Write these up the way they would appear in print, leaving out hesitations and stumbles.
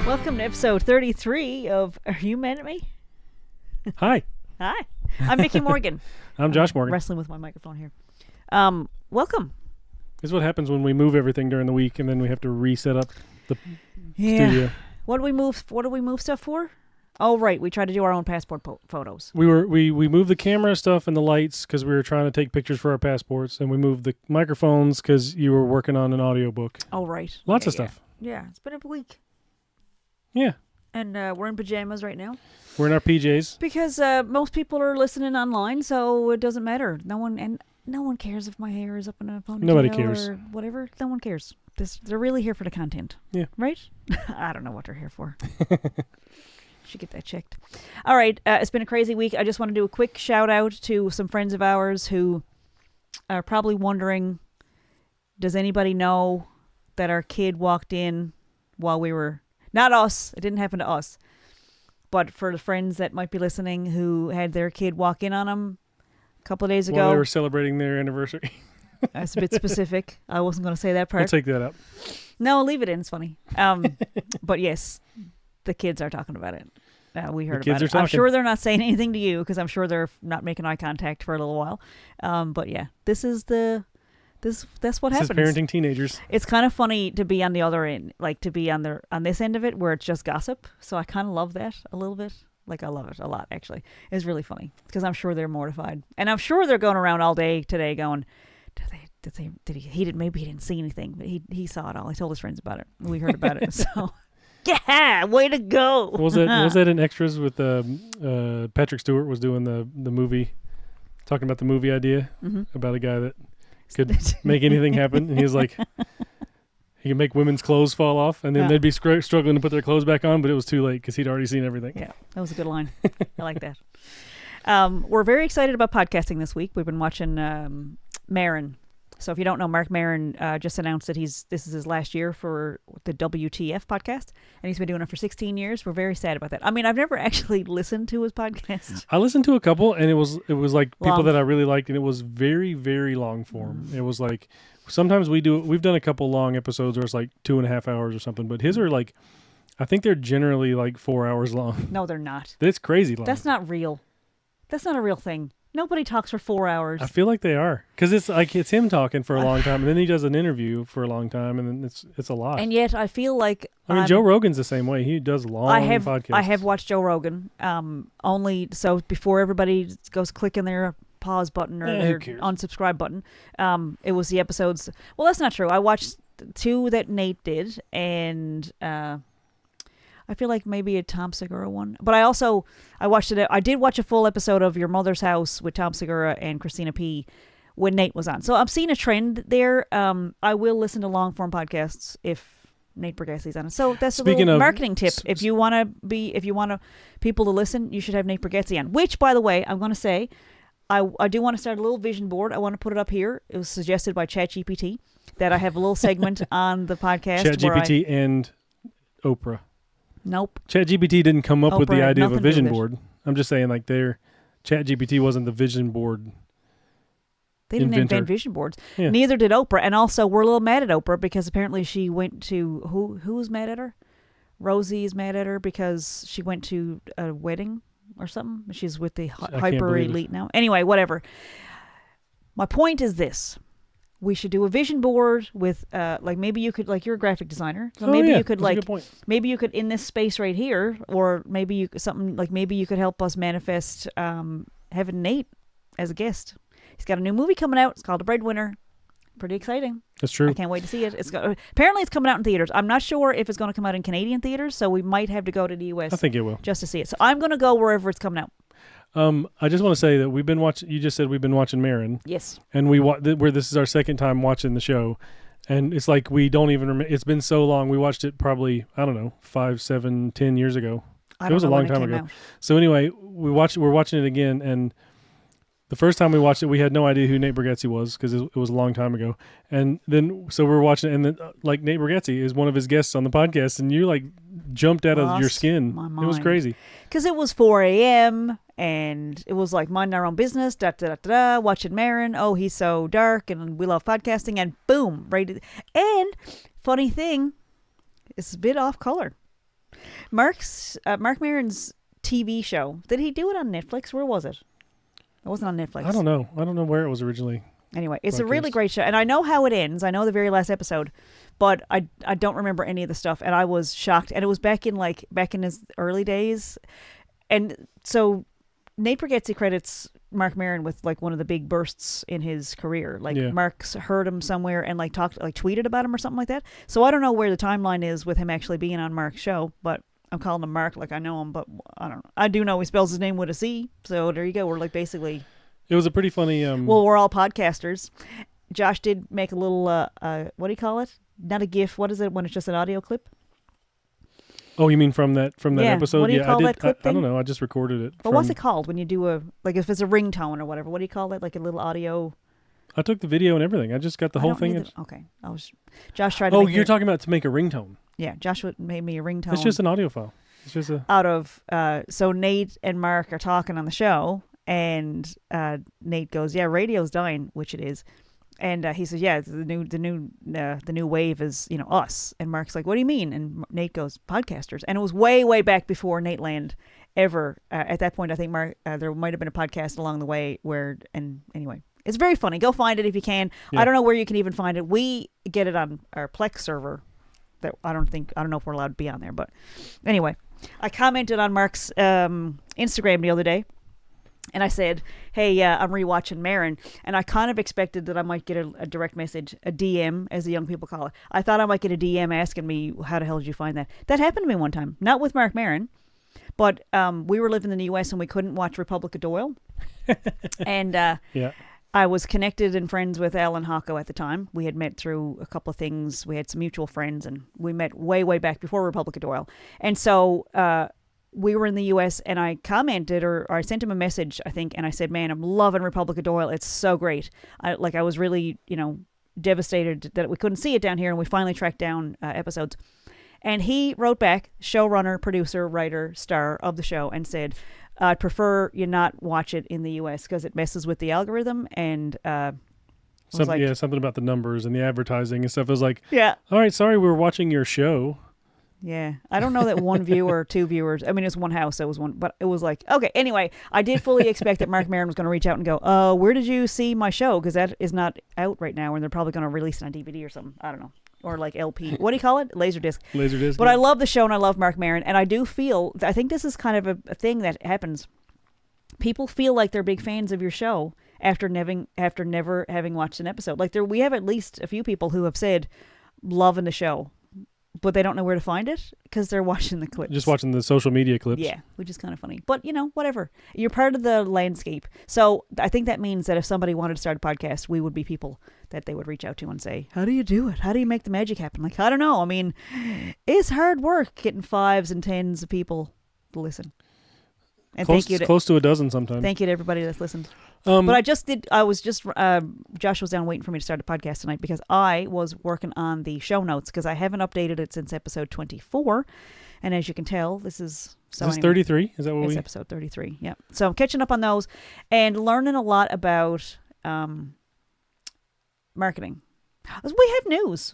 Welcome to episode 33 of Are You Mad at Me? Hi. Hi. I'm Mickey Morgan. I'm Josh Morgan. Wrestling with my microphone here. Welcome. This is what happens when we move everything during the week and then we have to reset up the studio. What do we move stuff for? Oh, right. We tried to do our own passport photos. We moved the camera stuff and the lights because we were trying to take pictures for our passports, and we moved the microphones because you were working on an audiobook. Oh, right. Lots of stuff. Yeah, it's been a week. Yeah. And we're in pajamas right now. We're in our PJs. Because most people are listening online, so it doesn't matter. No one cares if my hair is up in a ponytail. Nobody cares. Or whatever. No one cares. They're really here for the content. Yeah. Right? I don't know what they're here for. Should get that checked. All right. It's been a crazy week. I just want to do a quick shout out to some friends of ours who are probably wondering, does anybody know that our kid walked in while we were... Not us. It didn't happen to us. But for the friends that might be listening who had their kid walk in on them a couple of days ago. While they were celebrating their anniversary. That's a bit specific. I wasn't going to say that part. I'll take that out. No, leave it in. It's funny. But yes, the kids are talking about it. We heard about it. I'm sure they're not saying anything to you because I'm sure they're not making eye contact for a little while. But yeah, that's what happens. This is parenting teenagers. It's kind of funny to be on the other end, like to be on this end of it where it's just gossip. So I kind of love that a little bit. Like I love it a lot, actually. It's really funny because I'm sure they're mortified. And I'm sure they're going around all day today going, maybe he didn't see anything, but he saw it all. He told his friends about it. We heard about it. So yeah, way to go. Was that in extras with Patrick Stewart was doing the movie, talking about the movie idea about a guy that could make anything happen, and he was like, he could make women's clothes fall off, and then they'd be struggling to put their clothes back on, but it was too late because he'd already seen everything. Yeah, that was a good line. I like that. We're very excited about podcasting this week. We've been watching Maron. So if you don't know, Mark Maron just announced that this is his last year for the WTF podcast, and he's been doing it for 16 years. We're very sad about that. I mean, I've never actually listened to his podcast. I listened to a couple, and it was like long. People that I really liked, and it was very, very long form. It was like, sometimes we've done a couple long episodes where it's like 2.5 hours or something, but his are like, I think they're generally like 4 hours long. No, they're not. It's crazy long. That's not real. That's not a real thing. Nobody talks for 4 hours. I feel like they are, because it's him talking for a long time, and then he does an interview for a long time, and then it's a lot. And yet I feel like Joe Rogan's the same way. He does long podcasts. I have watched Joe Rogan. Only so before everybody goes clicking their pause button or their unsubscribe button. It was the episodes. Well, that's not true. I watched 2 that Nate did, and I feel like maybe a Tom Segura one. But I watched it. I did watch a full episode of Your Mother's House with Tom Segura and Christina P. when Nate was on. So I'm seeing a trend there. I will listen to long form podcasts if Nate Bargatze's on it. So that's a little marketing tip. If you want people to listen, you should have Nate Bargatze on. Which, by the way, I'm going to say, I do want to start a little vision board. I want to put it up here. It was suggested by ChatGPT that I have a little segment on the podcast. ChatGPT and Oprah. Nope. ChatGPT didn't come up with the idea of a vision board. I'm just saying, like, ChatGPT wasn't the vision board. They didn't invent vision boards. Yeah. Neither did Oprah. And also, we're a little mad at Oprah because apparently she went to... Who's mad at her? Rosie is mad at her because she went to a wedding or something. She's with the hyper elite now. Anyway, whatever. My point is this. We should do a vision board with, maybe you could, like, you're a graphic designer. So you could, like, maybe you could, in this space right here, or maybe you could help us manifest having Nate as a guest. He's got a new movie coming out. It's called The Breadwinner. Pretty exciting. That's true. I can't wait to see it. Apparently it's coming out in theaters. I'm not sure if it's going to come out in Canadian theaters, so we might have to go to the U.S. I think it will. Just to see it. So I'm going to go wherever it's coming out. I just want to say that we've been watching. You just said we've been watching Maron. Yes. And where this is our second time watching the show, and it's like we don't even remember. It's been so long. We watched it probably 5, 7, 10 years ago. It was a long time ago. So anyway, we're watching it again, and the first time we watched it, we had no idea who Nate Bargatze was because it was a long time ago. And then so we're watching it, and then like Nate Bargatze is one of his guests on the podcast, and you like jumped out of your skin. It was crazy because it was 4 a.m. and it was like minding our own business. Watching Maron. Oh, he's so dark, and we love podcasting. And boom, right. And funny thing, it's a bit off color. Mark Maron's TV show. Did he do it on Netflix? Where was it? It wasn't on Netflix. I don't know where it was originally. Anyway, it's a really great show, and I know how it ends. I know the very last episode, but I don't remember any of the stuff, and I was shocked. And it was back in his early days, and so Nate Bargatze credits Mark Maron with like one of the big bursts in his career. Like Mark's heard him somewhere and like tweeted about him or something like that. So I don't know where the timeline is with him actually being on Mark's show, but I'm calling him Mark like I know him, but I don't know. I do know he spells his name with a C. So there you go. We're like basically. It was a pretty funny. Well, we're all podcasters. Josh did make a little. What do you call it? Not a GIF. What is it when it's just an audio clip? Oh, you mean from that episode? What do you call that clip thing? I don't know. I just recorded it. But what's it called when you do if it's a ringtone or whatever? What do you call it? Like a little audio. I took the video and everything. I just got the whole thing. Okay. Josh tried to. Oh, you're talking about to make a ringtone. Yeah, Josh made me a ringtone. It's just an audio file. It's just out of. So Nate and Mark are talking on the show, and Nate goes, "Yeah, radio's dying," which it is. And he says, "Yeah, the new wave is us." And Mark's like, "What do you mean?" And Nate goes, "Podcasters." And it was way, way back before Nate Land ever. At that point, I think Mark there might have been a podcast along the way where. And anyway, it's very funny. Go find it if you can. Yeah. I don't know where you can even find it. We get it on our Plex server. That I don't know if we're allowed to be on there, but anyway, I commented on Mark's Instagram the other day. And I said, hey, I'm rewatching Maron. And I kind of expected that I might get a direct message, a DM, as the young people call it. I thought I might get a DM asking me, how the hell did you find that? That happened to me one time. Not with Mark Maron, but we were living in the U.S. and we couldn't watch Republic of Doyle. And I was connected and friends with Alan Hocko at the time. We had met through a couple of things. We had some mutual friends, and we met way, way back before Republic of Doyle. And so... we were in the U.S. and I commented or I sent him a message, I think, and I said, man, I'm loving Republic of Doyle. It's so great. I was really, devastated that we couldn't see it down here, and we finally tracked down episodes. And he wrote back, showrunner, producer, writer, star of the show, and said, I'd prefer you not watch it in the U.S. because it messes with the algorithm and... something about the numbers and the advertising and stuff. It was like, all right, sorry, we were watching your show. Yeah, I don't know that one viewer or two viewers. I mean, it was one house, so it was one, but it was like, okay. Anyway, I did fully expect that Mark Maron was going to reach out and go, where did you see my show? Because that is not out right now, and they're probably going to release it on DVD or something. I don't know, or like LP. What do you call it? Laserdisc. Laserdisc. But yeah. I love the show and I love Mark Maron, and I do feel. I think this is kind of a thing that happens. People feel like they're big fans of your show after never having watched an episode. Like we have at least a few people who have said, loving the show. But they don't know where to find it because they're watching the clips. Just watching the social media clips. Yeah, which is kind of funny. But, whatever. You're part of the landscape. So I think that means that if somebody wanted to start a podcast, we would be people that they would reach out to and say, how do you do it? How do you make the magic happen? Like, I don't know. I mean, it's hard work getting 5s and 10s of people to listen. And close to a dozen sometimes. Thank you to everybody that's listened. But Josh was down waiting for me to start a podcast tonight because I was working on the show notes because I haven't updated it since episode 24. And as you can tell, this is... Is this 33? Is that what it's episode 33, yeah. So I'm catching up on those and learning a lot about marketing. We have news.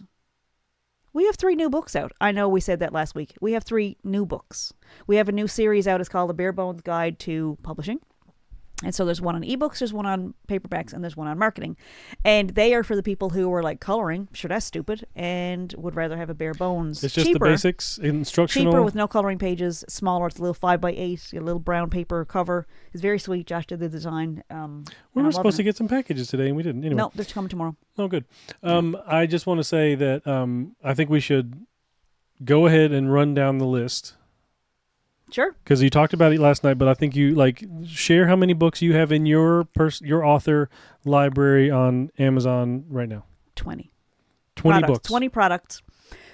We have 3 new books out. I know we said that last week. We have 3 new books. We have a new series out. It's called The Bare Bones Guide to Publishing. And so there's one on ebooks, there's one on paperbacks, and there's one on marketing. And they are for the people who are like coloring, sure that's stupid, and would rather have a bare bones. It's just cheaper, the basics, instructional. Cheaper with no coloring pages, smaller. It's a little 5x8, a little brown paper cover. It's very sweet. Josh did the design. We were supposed to get some packages today, and we didn't. Anyway. No, they're coming tomorrow. Oh, good. I just want to say that I think we should go ahead and run down the list. Sure. Because you talked about it last night, but I think you share how many books you have in your author library on Amazon right now. 20. 20 books. 20 products.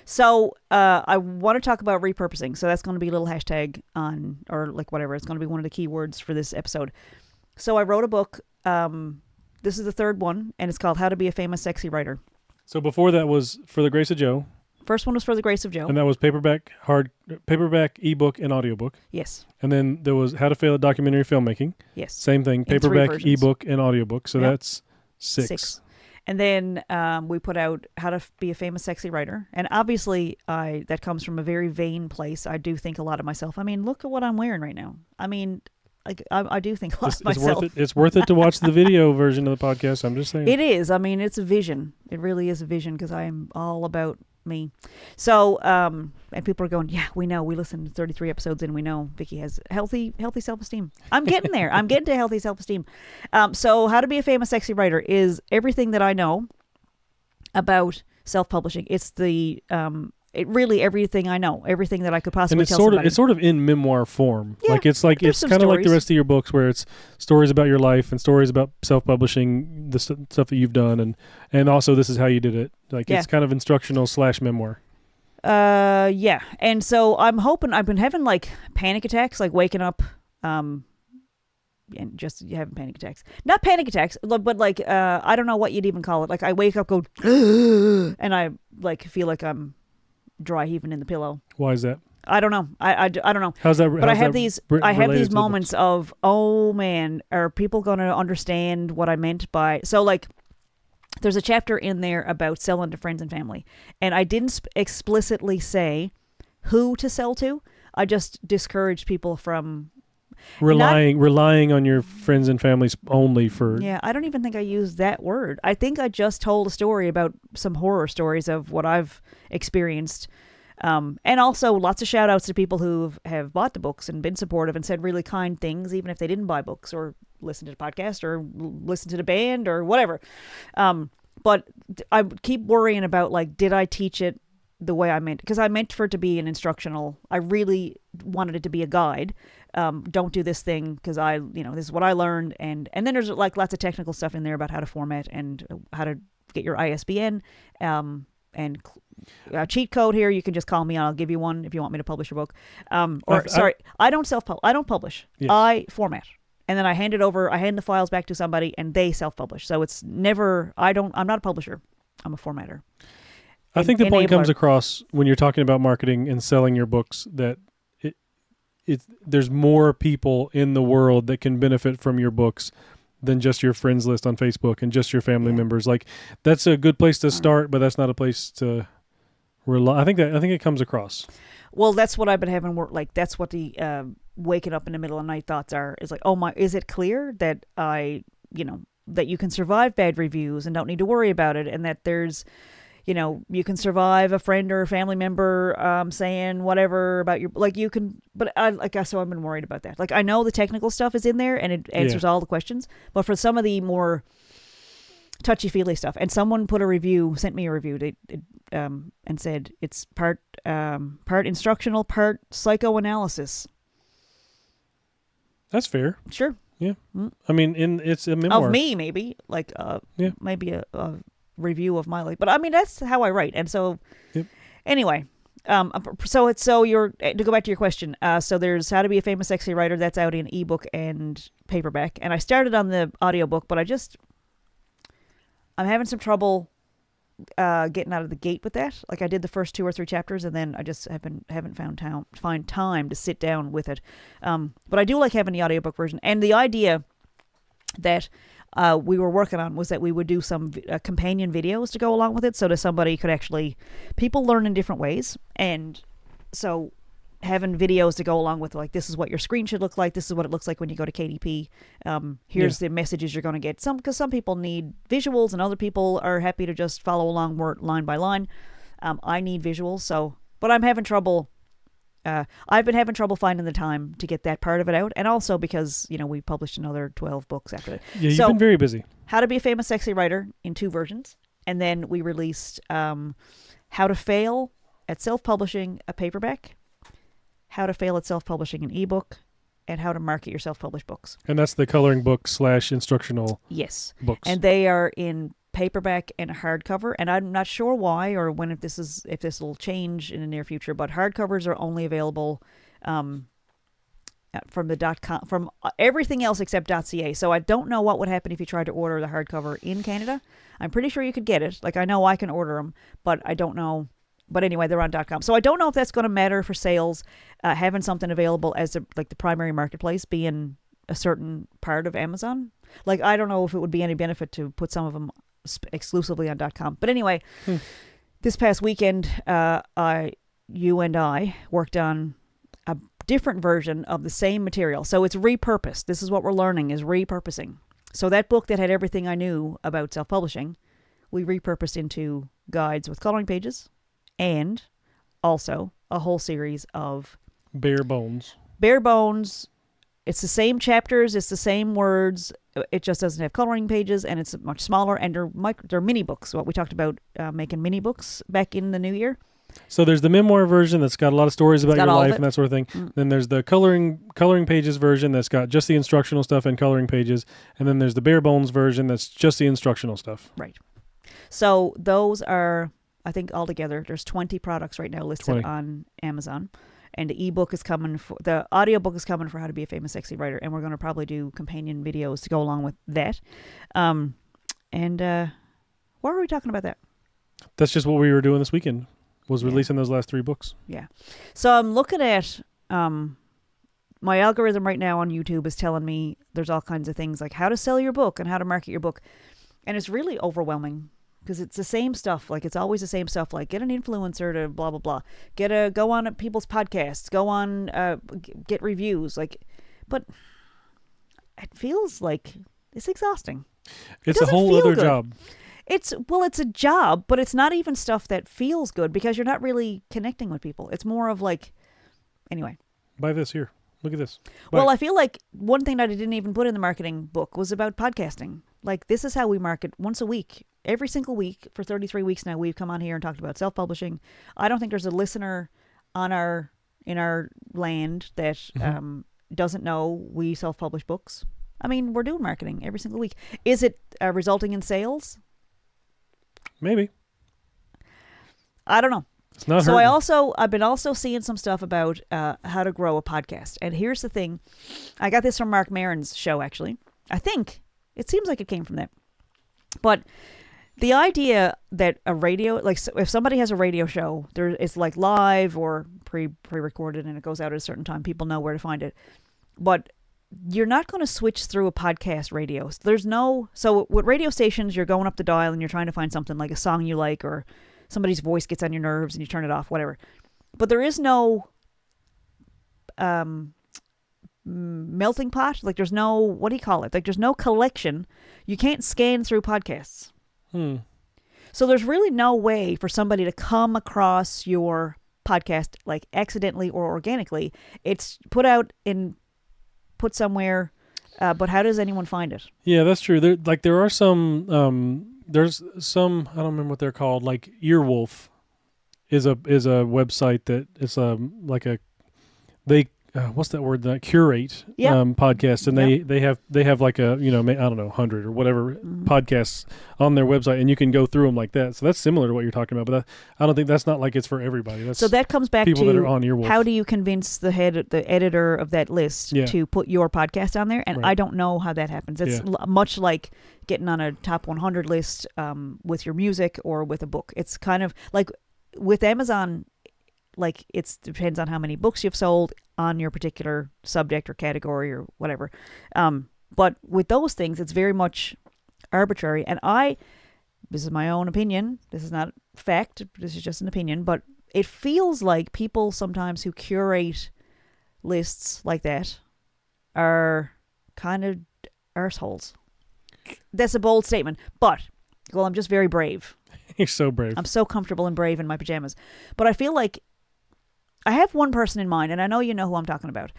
So I want to talk about repurposing. So that's going to be a little hashtag on, or like whatever. It's going to be one of the key words for this episode. So I wrote a book. This is the 3rd one, and it's called How to Be a Famous Sexy Writer. So before that was For the Grace of Joe. First one was For the Grace of Joe. And that was paperback, ebook, and audiobook. Yes. And then there was How to Fail at Documentary Filmmaking. Yes. Same thing, paperback, ebook, and audiobook. So that's 6. And then we put out How to Be a Famous Sexy Writer. And obviously, that comes from a very vain place. I do think a lot of myself. I mean, look at what I'm wearing right now. I mean, I do think a lot of myself. It's worth it to watch the video version of the podcast. I'm just saying. It is. I mean, it's a vision. It really is a vision because I'm all about me. So, and people are going, yeah, we know. We listened to 33 episodes and we know Vicky has healthy self-esteem. I'm getting there. I'm getting to healthy self-esteem. So How to Be a Famous Sexy Writer is everything that I know about self-publishing. It's really everything I know, everything that I could possibly tell somebody. It's sort of in memoir form. Yeah, it's kind of like the rest of your books where it's stories about your life and stories about self-publishing, the stuff that you've done, and also this is how you did it. It's kind of instructional / memoir. Yeah. And so I'm hoping, I've been having panic attacks, waking up, and just having panic attacks. Not panic attacks, but I don't know what you'd even call it. I wake up, go, and I feel like I'm dry heaving in the pillow. Why is that? I don't know. I don't know. How's that? But I have these moments of, oh man, are people going to understand what I meant by, so there's a chapter in there about selling to friends and family. And I didn't explicitly say who to sell to. I just discouraged people from relying on your friends and families only for... Yeah, I don't even think I used that word. I think I just told a story about some horror stories of what I've experienced. And also lots of shout outs to people who have bought the books and been supportive and said really kind things, even if they didn't buy books or listen to the podcast or listen to the band or whatever. But I keep worrying about did I teach it the way I meant? Because I meant for it to be an instructional. I really wanted it to be a guide. Don't do this thing because this is what I learned. And then there's lots of technical stuff in there about how to format and how to get your ISBN, and a cheat code here. You can just call me and I'll give you one if you want me to publish your book. I don't publish. Yes. I format. And then I hand the files back to somebody and they self-publish. So it's never, I'm not a publisher. I'm a formatter. I think the point comes across when you're talking about marketing and selling your books that there's more people in the world that can benefit from your books than just your friends list on Facebook and just your family members. That's a good place to start, but that's not a place to rely. I think it comes across. Well, that's what I've been having work. That's what the waking up in the middle of the night thoughts are. Is is it clear that that you can survive bad reviews and don't need to worry about it, and that there's, you can survive a friend or a family member saying whatever about your, you can, but so I've been worried about that. I know the technical stuff is in there and it answers all the questions, but for some of the more touchy-feely stuff, and someone sent me a review, and said it's part instructional, part psychoanalysis. That's fair. Sure. Yeah. I mean, it's a memoir. Of me, maybe. Maybe a review of my life. But I mean, that's how I write. And so, anyway, so you're, to go back to your question, so there's How to Be a Famous Sexy Writer. That's out in ebook and paperback. And I started on the audiobook, but I'm having some trouble getting out of the gate with that. I did the first 2 or 3 chapters, and then I just haven't find time to sit down with it. But I do like having the audiobook version. And the idea that we were working on was that we would do some companion videos to go along with it, so that somebody could people learn in different ways, and so having videos to go along with, this is what your screen should look like, this is what it looks like when you go to KDP, here's the messages you're going to get, because some people need visuals and other people are happy to just follow along line by line. I need visuals, but I'm having trouble. I've been having trouble finding the time to get that part of it out, and also because we published another 12 books after that. Yeah, you've been very busy. How to Be a Famous Sexy Writer in 2 versions, and then we released How to Fail at Self-Publishing a Paperback, How to Fail at Self-Publishing an ebook, and How to Market Your Self-Published Books. And that's the coloring book / instructional books. And they are in paperback and hardcover, and I'm not sure why or when, if this will change in the near future, but hardcovers are only available from the .com, from everything else except .ca. So I don't know what would happen if you tried to order the hardcover in Canada. I'm pretty sure you could get it. I know I can order them, but I don't know. But anyway, they're on .com. So I don't know if that's going to matter for sales, having something available as the primary marketplace being a certain part of Amazon. I don't know if it would be any benefit to put some of them exclusively on .com. But anyway, this past weekend, you and I worked on a different version of the same material. So it's repurposed. This is what we're learning, is repurposing. So that book that had everything I knew about self-publishing, we repurposed into guides with coloring pages and also a whole series of bare bones. It's the same chapters, it's the same words. It just doesn't have coloring pages, and it's much smaller, and they're mini books. What we talked about making mini books back in the new year. So there's the memoir version that's got a lot of stories about your life and that sort of thing. Then there's the coloring pages version that's got just the instructional stuff and coloring pages. And then there's the bare bones version that's just the instructional stuff. Right. So those are, I think altogether, there's 20 products right now listed on Amazon. And the ebook is coming the audiobook is coming for How to Be a Famous Sexy Writer. And we're going to probably do companion videos to go along with that. Why were we talking about that? That's just what we were doing this weekend. Was releasing those last 3 books. Yeah. So I'm looking at my algorithm right now on YouTube is telling me there's all kinds of things like how to sell your book and how to market your book. And it's really overwhelming because it's the same stuff. Like it's always the same stuff. Like get an influencer to blah, blah, blah. Go on people's podcasts. Go on, get reviews. But it feels like it's exhausting. It's a whole other job. It's a job, but it's not even stuff that feels good because you're not really connecting with people. It's more of like, anyway. Buy this here. Look at this. Well, I feel like one thing that I didn't even put in the marketing book was about podcasting. Like this is how we market once a week, every single week for 33 weeks now. We've come on here and talked about self-publishing. I don't think there's a listener in our land that doesn't know we self-publish books. I mean, we're doing marketing every single week. Is it resulting in sales? Maybe. I don't know. It's not so hurting. I've been also seeing some stuff about how to grow a podcast. And here's the thing. I got this from Mark Maron's show, actually. I think it seems like it came from that. But the idea that a radio, like if somebody has a radio show, it's like live or pre-recorded and it goes out at a certain time, people know where to find it. But you're not going to switch through a podcast radio. So with radio stations, you're going up the dial and you're trying to find something like a song you like or somebody's voice gets on your nerves and you turn it off, whatever. But there is no melting pot. Like there's no, what do you call it? Like there's no collection. You can't scan through podcasts. So there's really no way for somebody to come across your podcast like accidentally or organically. It's put somewhere, but how does anyone find it? Yeah, that's true. There are some. There's some. I don't remember what they're called. Like Earwolf is a website that is what's that word? Curate podcasts, and they have like a I don't know 100 or whatever podcasts on their website, and you can go through them like that. So that's similar to what you're talking about, but I don't think that's not like it's for everybody. So that comes back people to that are on Earwolf. How do you convince the editor of that list to put your podcast on there? And I don't know how that happens. It's much like getting on a top 100 list with your music or with a book. It's kind of like with Amazon. Like it depends on how many books you've sold on your particular subject or category or whatever. But with those things, it's very much arbitrary. And this is my own opinion. This is not fact. This is just an opinion. But it feels like people sometimes who curate lists like that are kind of arseholes. That's a bold statement. But, well, I'm just very brave. You're so brave. I'm so comfortable and brave in my pajamas. But I feel like I have one person in mind, and I know you know who I'm talking about.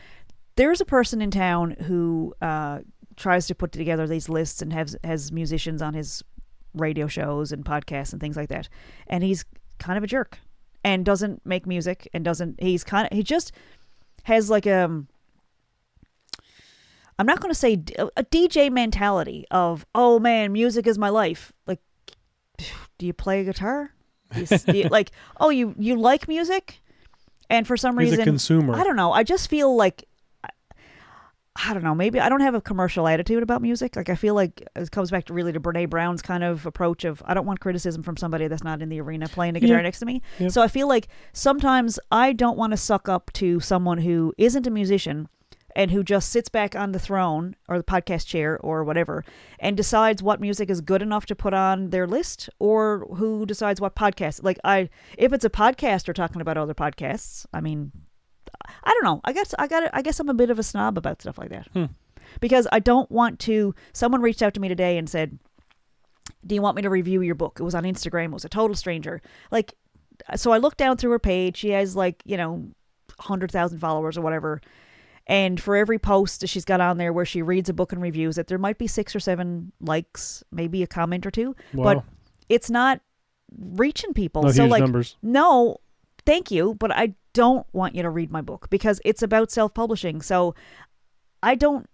There's a person in town who tries to put together these lists and has musicians on his radio shows and podcasts and things like that. And he's kind of a jerk and doesn't make music and he just has like I'm not going to say a DJ mentality of, oh man, music is my life. Like, do you play a guitar? Do you, like, oh, you like music? And for some reason, he's a consumer. I don't know. I just feel like, I don't know, maybe I don't have a commercial attitude about music. Like I feel like it comes back to Brene Brown's kind of approach of, I don't want criticism from somebody that's not in the arena playing the guitar next to me. Yep. So I feel like sometimes I don't want to suck up to someone who isn't a musician and who just sits back on the throne or the podcast chair or whatever and decides what music is good enough to put on their list, or who decides what podcast. Like, if it's a podcaster talking about other podcasts, I mean, I don't know. I guess I'm a bit of a snob about stuff like that. Because I don't want to. Someone reached out to me today and said, "Do you want me to review your book?" It was on Instagram. It was a total stranger. Like, so I looked down through her page. She has 100,000 followers or whatever. And for every post she's got on there where she reads a book and reviews it, there might be 6 or 7 likes, maybe a comment or 2. Wow. But it's not reaching people. Not so huge numbers. No, thank you, but I don't want you to read my book because it's about self-publishing. So I don't.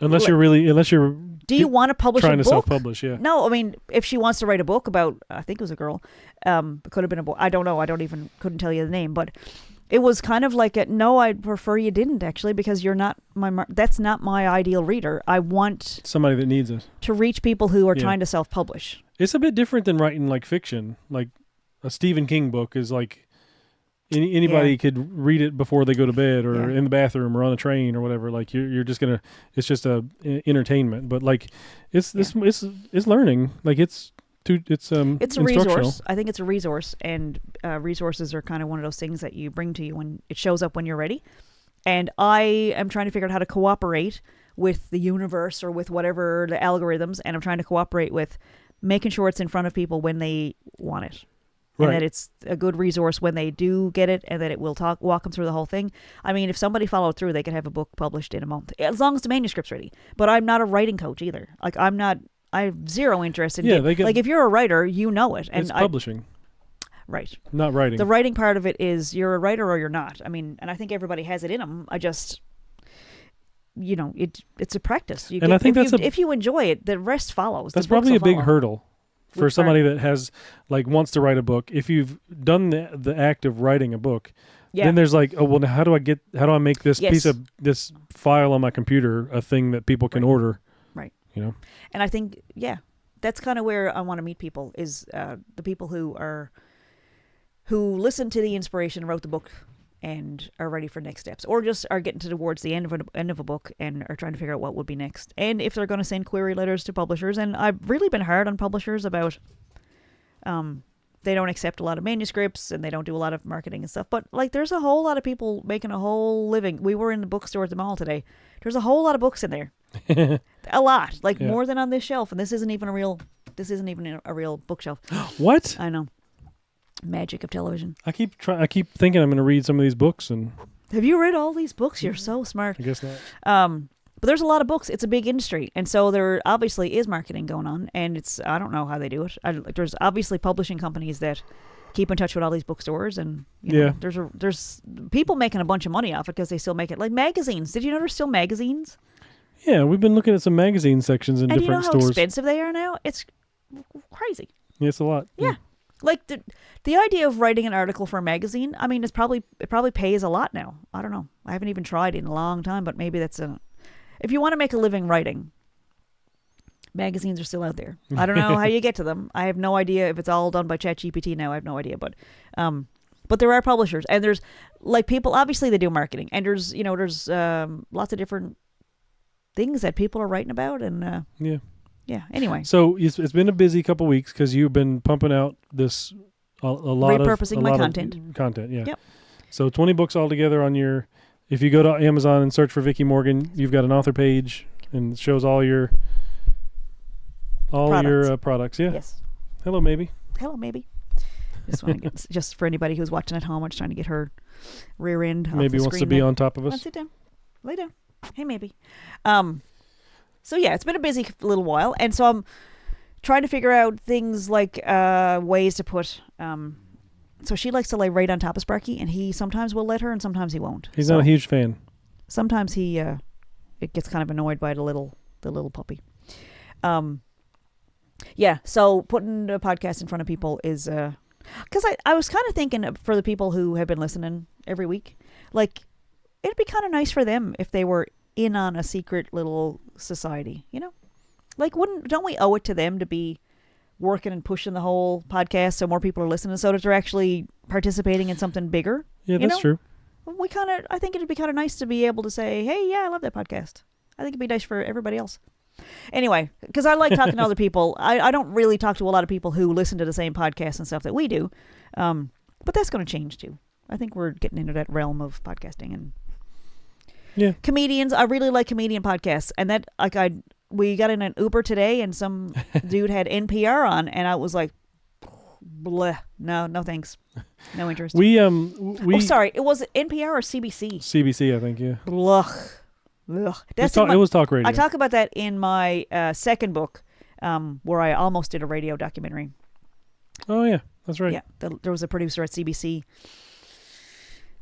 Unless you're. Do you want to publish a book? Trying to self-publish, yeah. No, I mean, if she wants to write a book about, I think it was a girl, it could have been a boy. I don't know. Couldn't tell you the name, but it was kind of like no, I'd prefer you didn't actually, because you're not that's not my ideal reader. I want somebody that needs it to reach people who are trying to self-publish. It's a bit different than writing like fiction. Like a Stephen King book is like anybody could read it before they go to bed or in the bathroom or on a train or whatever. Like you're just gonna, it's just a entertainment. But like it's learning. Like it's a resource. I think it's a resource, and resources are kind of one of those things that you bring to you when it shows up when you're ready. And I am trying to figure out how to cooperate with the universe or with whatever the algorithms, and I'm trying to cooperate with making sure it's in front of people when they want it. And that it's a good resource when they do get it, and that it will walk them through the whole thing. I mean, if somebody followed through, they could have a book published in a month, as long as the manuscript's ready. But I'm not a writing coach either. Like, I have zero interest in like, if you're a writer, you know it. And it's publishing. Right. Not writing. The writing part of it is you're a writer or you're not. I mean, and I think everybody has it in them. I just, it's a practice. I think if you enjoy it, the rest follows. That's probably a big hurdle for somebody that has wants to write a book. If you've done the act of writing a book, then there's how do I make this this file on my computer a thing that people can order? Right. And I think that's kind of where I want to meet people, is the people who listened to the inspiration, wrote the book, and are ready for next steps, or just are getting towards the end of a book and are trying to figure out what would be next, and if they're going to send query letters to publishers. And I've really been hard on publishers about they don't accept a lot of manuscripts and they don't do a lot of marketing and stuff. But there's a whole lot of people making a whole living. We were in the bookstore at the mall today. There's a whole lot of books in there, a lot, more than on this shelf. And this isn't even a real bookshelf. What? I know. Magic of television. I keep thinking I'm going to read some of these books. And have you read all these books? You're so smart. I guess not. But there's a lot of books. It's a big industry, and so there obviously is marketing going on. And I don't know how they do it. There's obviously publishing companies that keep in touch with all these bookstores, and there's people making a bunch of money off it because they still make it. Like magazines. Did you know there's still magazines? Yeah, we've been looking at some magazine sections in different stores. And you know how expensive they are now? It's crazy. Yeah, it's a lot. Yeah. Like the idea of writing an article for a magazine, I mean, it probably pays a lot now. I don't know. I haven't even tried in a long time, but maybe that's if you want to make a living writing, magazines are still out there. I don't know how you get to them. I have no idea if it's all done by ChatGPT now. I have no idea, but there are publishers, and there's people. Obviously, they do marketing, and there's lots of different things that people are writing about, and yeah. Anyway, so it's been a busy couple weeks because you've been pumping out this a lot repurposing my content. Yeah. Yep. So 20 books altogether on your. If you go to Amazon and search for Vicki Morgan, you've got an author page and it shows all your products. Yeah. Yes. Hello, maybe. Just for anybody who's watching at home, I'm just trying to get her rear end. Maybe wants to be on top of us. Sit down. Lay down. Hey, maybe. So yeah, it's been a busy little while, and so I'm trying to figure out things like ways to put. So she likes to lay right on top of Sparky, and he sometimes will let her, and sometimes he won't. He's not a huge fan. Sometimes he it gets kind of annoyed by the little puppy. Yeah. So putting a podcast in front of people is because I was kind of thinking for the people who have been listening every week, it'd be kind of nice for them if they were in on a secret little society, don't we owe it to them to be working and pushing the whole podcast so more people are listening, so that they're actually participating in something bigger? Yeah, that's true. I think it'd be kind of nice to be able to say, hey, yeah, I love that podcast. I think it'd be nice for everybody else. Anyway, because I like talking to other people. I don't really talk to a lot of people who listen to the same podcasts and stuff that we do. But that's going to change too. I think we're getting into that realm of podcasting and comedians. I really like comedian podcasts, and that we got in an Uber today, and some dude had NPR on, and I was like, bleh, no thanks, no interest. Sorry, it was NPR or CBC? CBC, I think, yeah. Ugh. It was talk radio. I talk about that in my second book, where I almost did a radio documentary. Oh yeah, that's right. Yeah, there was a producer at CBC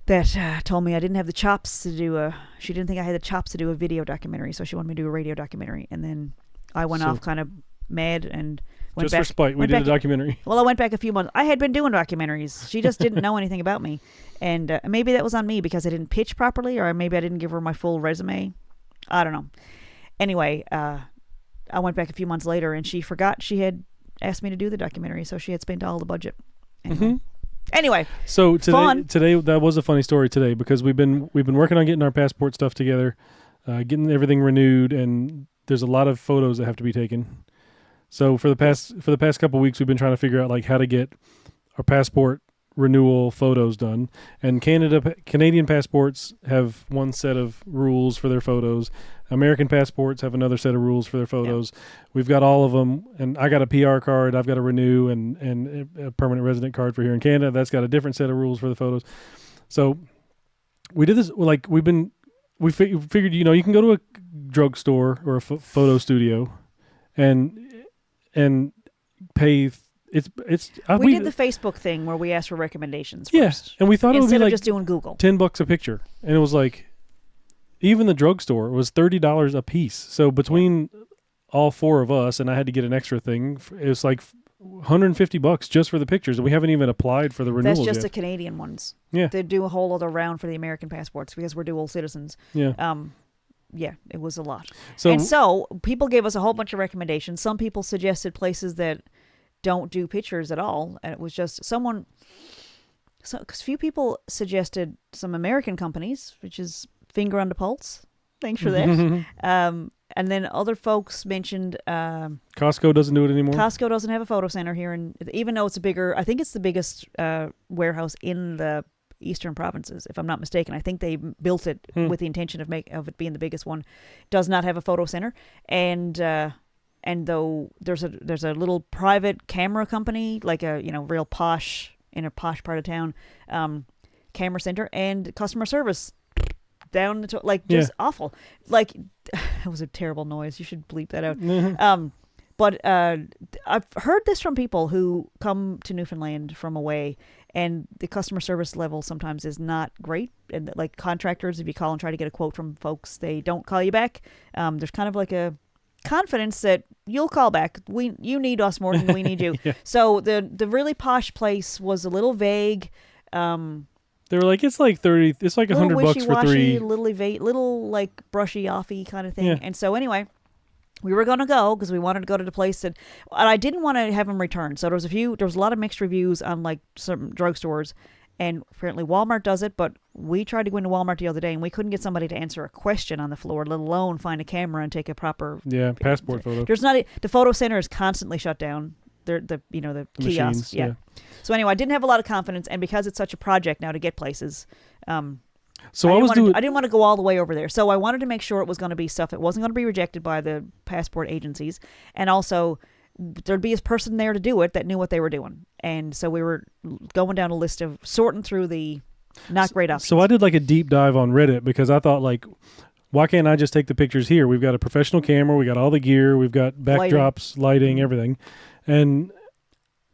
that told me I didn't have the chops to do she didn't think I had the chops to do a video documentary, so she wanted me to do a radio documentary. And then I went off kind of mad and went just back. For spite, we did a documentary. Well, I went back a few months. I had been doing documentaries. She just didn't know anything about me. And maybe that was on me because I didn't pitch properly, or maybe I didn't give her my full resume. I don't know. Anyway, I went back a few months later, and she forgot she had asked me to do the documentary, so she had spent all the budget. Anyway, so today that was a funny story today, because we've been working on getting our passport stuff together, getting everything renewed, and there's a lot of photos that have to be taken. So for the past couple of weeks, we've been trying to figure out like how to get our passport renewal photos done. And Canadian passports have one set of rules for their photos. American passports have another set of rules for their photos. Yep. We've got all of them, and I got a PR card I've got to renew, and a permanent resident card for here in Canada. That's got a different set of rules for the photos. So we did this, like we figured, you can go to a drugstore or a photo studio and pay. We did the Facebook thing where we asked for recommendations first. Yeah, and we thought it would be like just doing Google. $10 a picture, and it was like, even the drugstore was $30 a piece. So between all four of us, and I had to get an extra thing, it was like $150 just for the pictures, and we haven't even applied for the renewals yet. That's just the Canadian ones. Yeah, they do a whole other round for the American passports because we're dual citizens. Yeah. Yeah, it was a lot. So people gave us a whole bunch of recommendations. Some people suggested places that don't do pictures at all, and it was just because few people suggested some American companies, which is finger on the pulse. Thanks for that. And then other folks mentioned Costco doesn't do it anymore. Costco doesn't have a photo center here, and even though it's I think it's the biggest warehouse in the eastern provinces, if I'm not mistaken. I think they built it with the intention of it being the biggest one. Does not have a photo center, and though there's a little private camera company, like a real posh, in a posh part of town, camera center, and customer service down just awful. Like, that was a terrible noise. You should bleep that out. But I've heard this from people who come to Newfoundland from away, and the customer service level sometimes is not great. And like contractors, if you call and try to get a quote from folks, they don't call you back. There's kind of like a confidence that you'll call back. You need us more than we need you. Yeah. So the really posh place was a little vague. They were like, it's like $100 for 3. Little like brushy offy kind of thing. Yeah. And so anyway, we were going to go because we wanted to go to the place and I didn't want to have them returned. So there was a lot of mixed reviews on like some drugstores, and apparently Walmart does it, but we tried to go into Walmart the other day and we couldn't get somebody to answer a question on the floor, let alone find a camera and take a proper passport photo. The photo center is constantly shut down. The kiosks. Yeah. So anyway, I didn't have a lot of confidence, and because it's such a project now to get places, I didn't want to go all the way over there. So I wanted to make sure it was going to be stuff that wasn't going to be rejected by the passport agencies, and also there'd be a person there to do it that knew what they were doing. And so we were going down a list of sorting through the not great options. So I did like a deep dive on Reddit because I thought, like, why can't I just take the pictures here? We've got a professional camera, we got all the gear, we've got backdrops, lighting, everything. And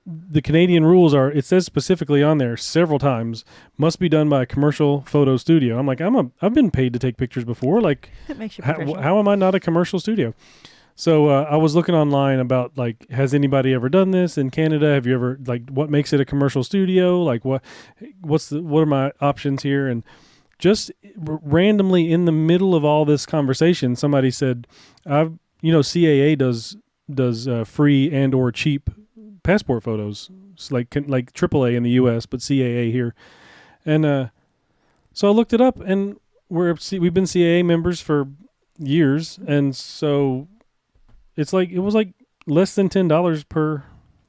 the Canadian rules are, it says specifically on there several times, must be done by a commercial photo studio. I'm like, I've been paid to take pictures before. Like, it makes you professional. How am I not a commercial studio? So I was looking online about, like, has anybody ever done this in Canada? Have you ever, like, what makes it a commercial studio? Like, what are my options here? And just randomly in the middle of all this conversation, somebody said, CAA does free and or cheap passport photos. It's like AAA in the US, but CAA here. And So I looked it up, and we've been CAA members for years, and so it was like less than $10 per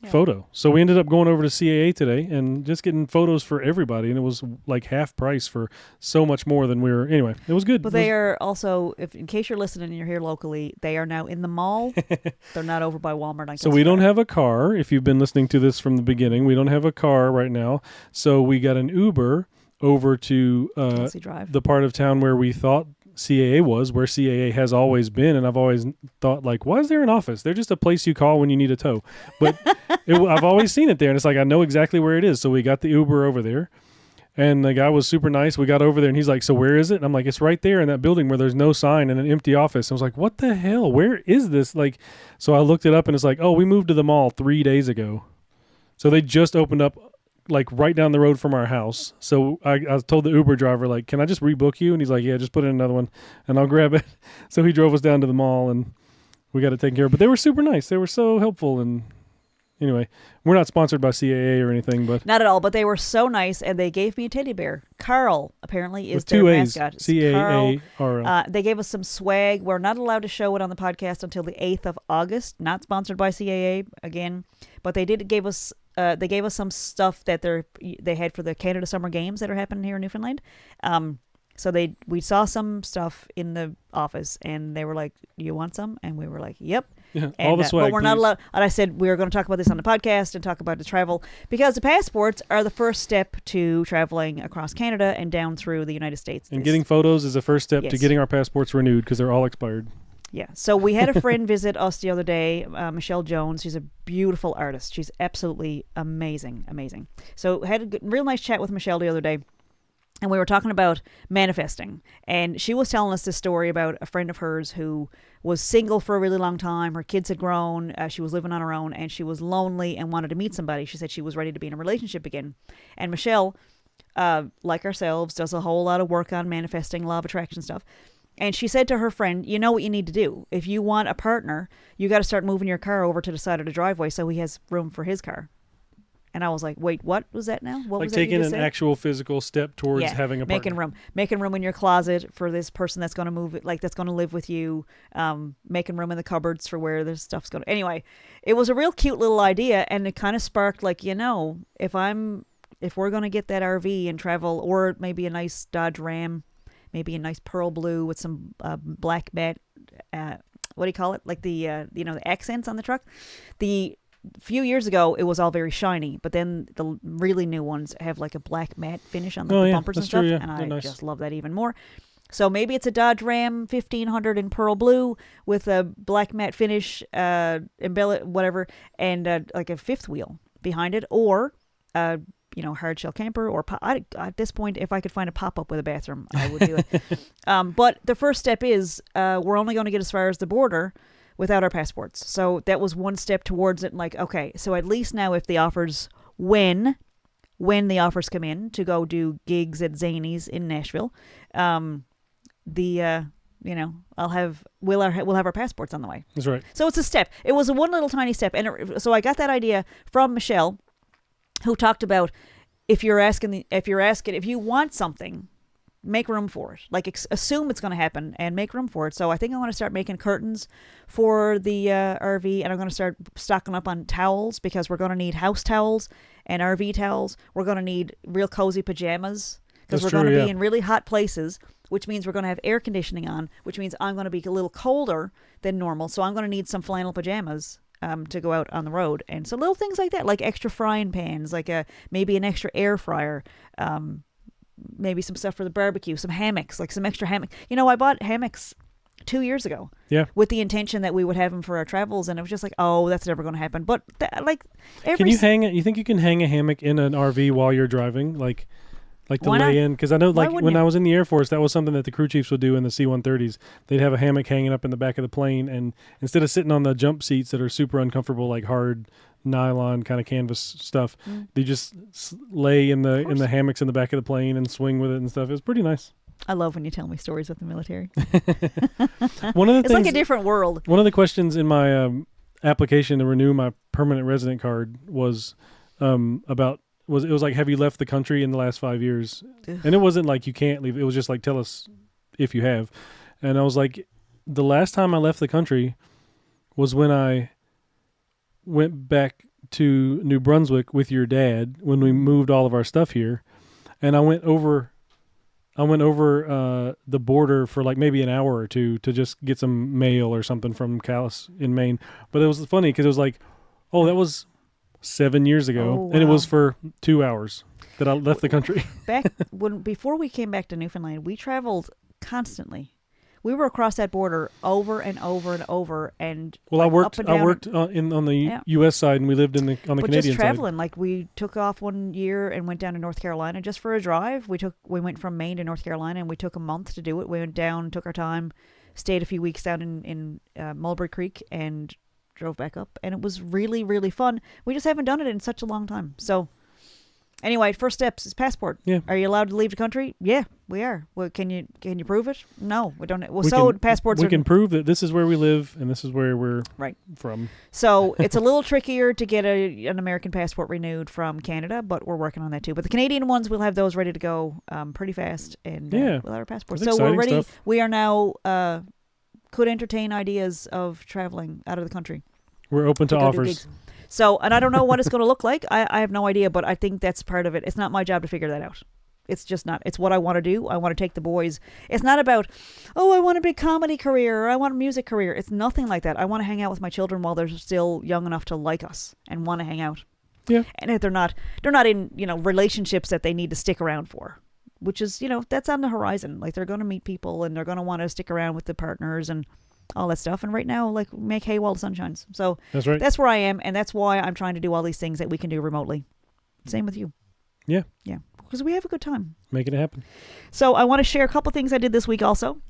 photo. So we ended up going over to CAA today and just getting photos for everybody, and it was like half price for so much more than anyway, it was good. But they are also, in case you're listening and you're here locally, they are now in the mall. They're not over by Walmart. So we don't have a car. If you've been listening to this from the beginning, we don't have a car right now. So we got an Uber over to the part of town where we thought CAA was, where CAA has always been, and I've always thought, like, why is there an office? They're just a place you call when you need a tow. But I've always seen it there, and it's like I know exactly where it is. So we got the Uber over there, and the guy was super nice. We got over there, and he's like, so where is it? And I'm like, it's right there in that building where there's no sign and an empty office. I was like, what the hell? Where is this? Like, so I looked it up, and it's like, oh, we moved to the mall 3 days ago. So they just opened up like right down the road from our house. So I told the Uber driver, like, can I just rebook you? And he's like, yeah, just put in another one and I'll grab it. So he drove us down to the mall and we got it taken care of. But they were super nice. They were so helpful. And anyway, we're not sponsored by CAA or anything, but not at all. But they were so nice, and they gave me a teddy bear. Carl apparently is with their two A's, mascot. CAARL. They gave us some swag. We're not allowed to show it on the podcast until the 8th of August. Not sponsored by CAA again, but they gave us some stuff that they had for the Canada Summer Games that are happening here in Newfoundland. So we saw some stuff in the office, and they were like, "Do you want some?" And we were like, "Yep." Yeah, and, all the swag. But we're not allowed. And I said we were going to talk about this on the podcast and talk about the travel, because the passports are the first step to traveling across Canada and down through the United States. And getting photos is the first step to getting our passports renewed, because they're all expired. Yeah. So we had a friend visit us the other day, Michelle Jones. She's a beautiful artist. She's absolutely amazing. So had a real nice chat with Michelle the other day. And we were talking about manifesting. And she was telling us this story about a friend of hers who was single for a really long time. Her kids had grown. She was living on her own, and she was lonely and wanted to meet somebody. She said she was ready to be in a relationship again. And Michelle, like ourselves, does a whole lot of work on manifesting, law of attraction stuff. And she said to her friend, you know what you need to do. If you want a partner, you got to start moving your car over to the side of the driveway so he has room for his car. And I was like, wait, what was that now? What like was taking an actual physical step towards having a partner. Making room in your closet for this person that's going to move, like that's going to live with you. Making room in the cupboards for where this stuff's going to. Anyway, it was a real cute little idea, and it kind of sparked like, if we're going to get that RV and travel, or maybe a nice Dodge Ram, maybe a nice pearl blue with some black matte, what do you call it? Like the the accents on the truck. A few years ago, it was all very shiny, but then the really new ones have like a black matte finish on the bumpers and stuff, true, yeah. and I nice. just love that even more. So maybe it's a Dodge Ram 1500 in pearl blue with a black matte finish, whatever, and like a fifth wheel behind it, or hard shell camper, or at this point, if I could find a pop-up with a bathroom, I would do it. But the first step is we're only going to get as far as the border without our passports. So that was one step towards it. Like, okay, so at least now if the offers, when the offers come in to go do gigs at Zany's in Nashville, we'll have our passports on the way. That's right. So it's a step. It was a one little tiny step. And so I got that idea from Michelle, who talked about if you want something, make room for it. Like assume it's going to happen and make room for it. So I think I want to start making curtains for the RV, and I'm going to start stocking up on towels, because we're going to need house towels and RV towels. We're going to need real cozy pajamas, because we're going to be in really hot places, which means we're going to have air conditioning on, which means I'm going to be a little colder than normal. So I'm going to need some flannel pajamas to go out on the road. And so little things like that, like extra frying pans, like maybe an extra air fryer, maybe some stuff for the barbecue, some hammocks, like some extra hammock. I bought hammocks 2 years ago. Yeah. With the intention that we would have them for our travels, and it was just like, oh, that's never going to happen. But can you hang it? You think you can hang a hammock in an RV while you're driving, like to lay in? Because I know, like when I was in the Air Force, that was something that the crew chiefs would do in the C-130s. They'd have a hammock hanging up in the back of the plane, and instead of sitting on the jump seats that are super uncomfortable, like hard nylon kind of canvas stuff, they just lay in the hammocks in the back of the plane and swing with it and stuff. It was pretty nice. I love when you tell me stories with the military. It's like a different world. One of the questions in my application to renew my permanent resident card was about it was like, have you left the country in the last 5 years? Ugh. And it wasn't like you can't leave. It was just like, tell us if you have. And I was like, the last time I left the country was when I went back to New Brunswick with your dad when we moved all of our stuff here. And I went over the border for like maybe an hour or two to just get some mail or something from Calais in Maine. But it was funny because it was like, oh, that was 7 years ago. Oh, wow. And it was for 2 hours that I left the country. Before we came back to Newfoundland, we traveled constantly. We were across that border over and over and over, and well, I worked on the U.S. side, and we lived on the Canadian side. But just traveling, like we took off one year and went down to North Carolina just for a drive. We went from Maine to North Carolina, and we took a month to do it. We went down, took our time, stayed a few weeks down in Mulberry Creek, and drove back up, and it was really, really fun. We just haven't done it in such a long time. So anyway, first steps is passport. Yeah. Are you allowed to leave the country? Yeah, we are. Well, can you prove it? No, we don't. Well, passports. We can prove that this is where we live and this is where we're from. So it's a little trickier to get an American passport renewed from Canada, but we're working on that too. But the Canadian ones, we'll have those ready to go pretty fast, and we'll have our passports. So we're ready. Stuff. We are now could entertain ideas of traveling out of the country. We're open to offers. So, and I don't know what it's going to look like. I have no idea, but I think that's part of it. It's not my job to figure that out. It's just not. It's what I want to do. I want to take the boys. It's not about, I want a big comedy career or I want a music career. It's nothing like that. I want to hang out with my children while they're still young enough to like us and want to hang out. Yeah. And if they're not in, relationships that they need to stick around for, which is, that's on the horizon. Like they're going to meet people and they're going to want to stick around with the partners and all that stuff. And right now, like, make hay while the sun shines. So that's right. That's where I am, and that's why I'm trying to do all these things that we can do remotely. Same with you. Yeah. Yeah. Because we have a good time. Making it happen. So I want to share a couple things I did this week also.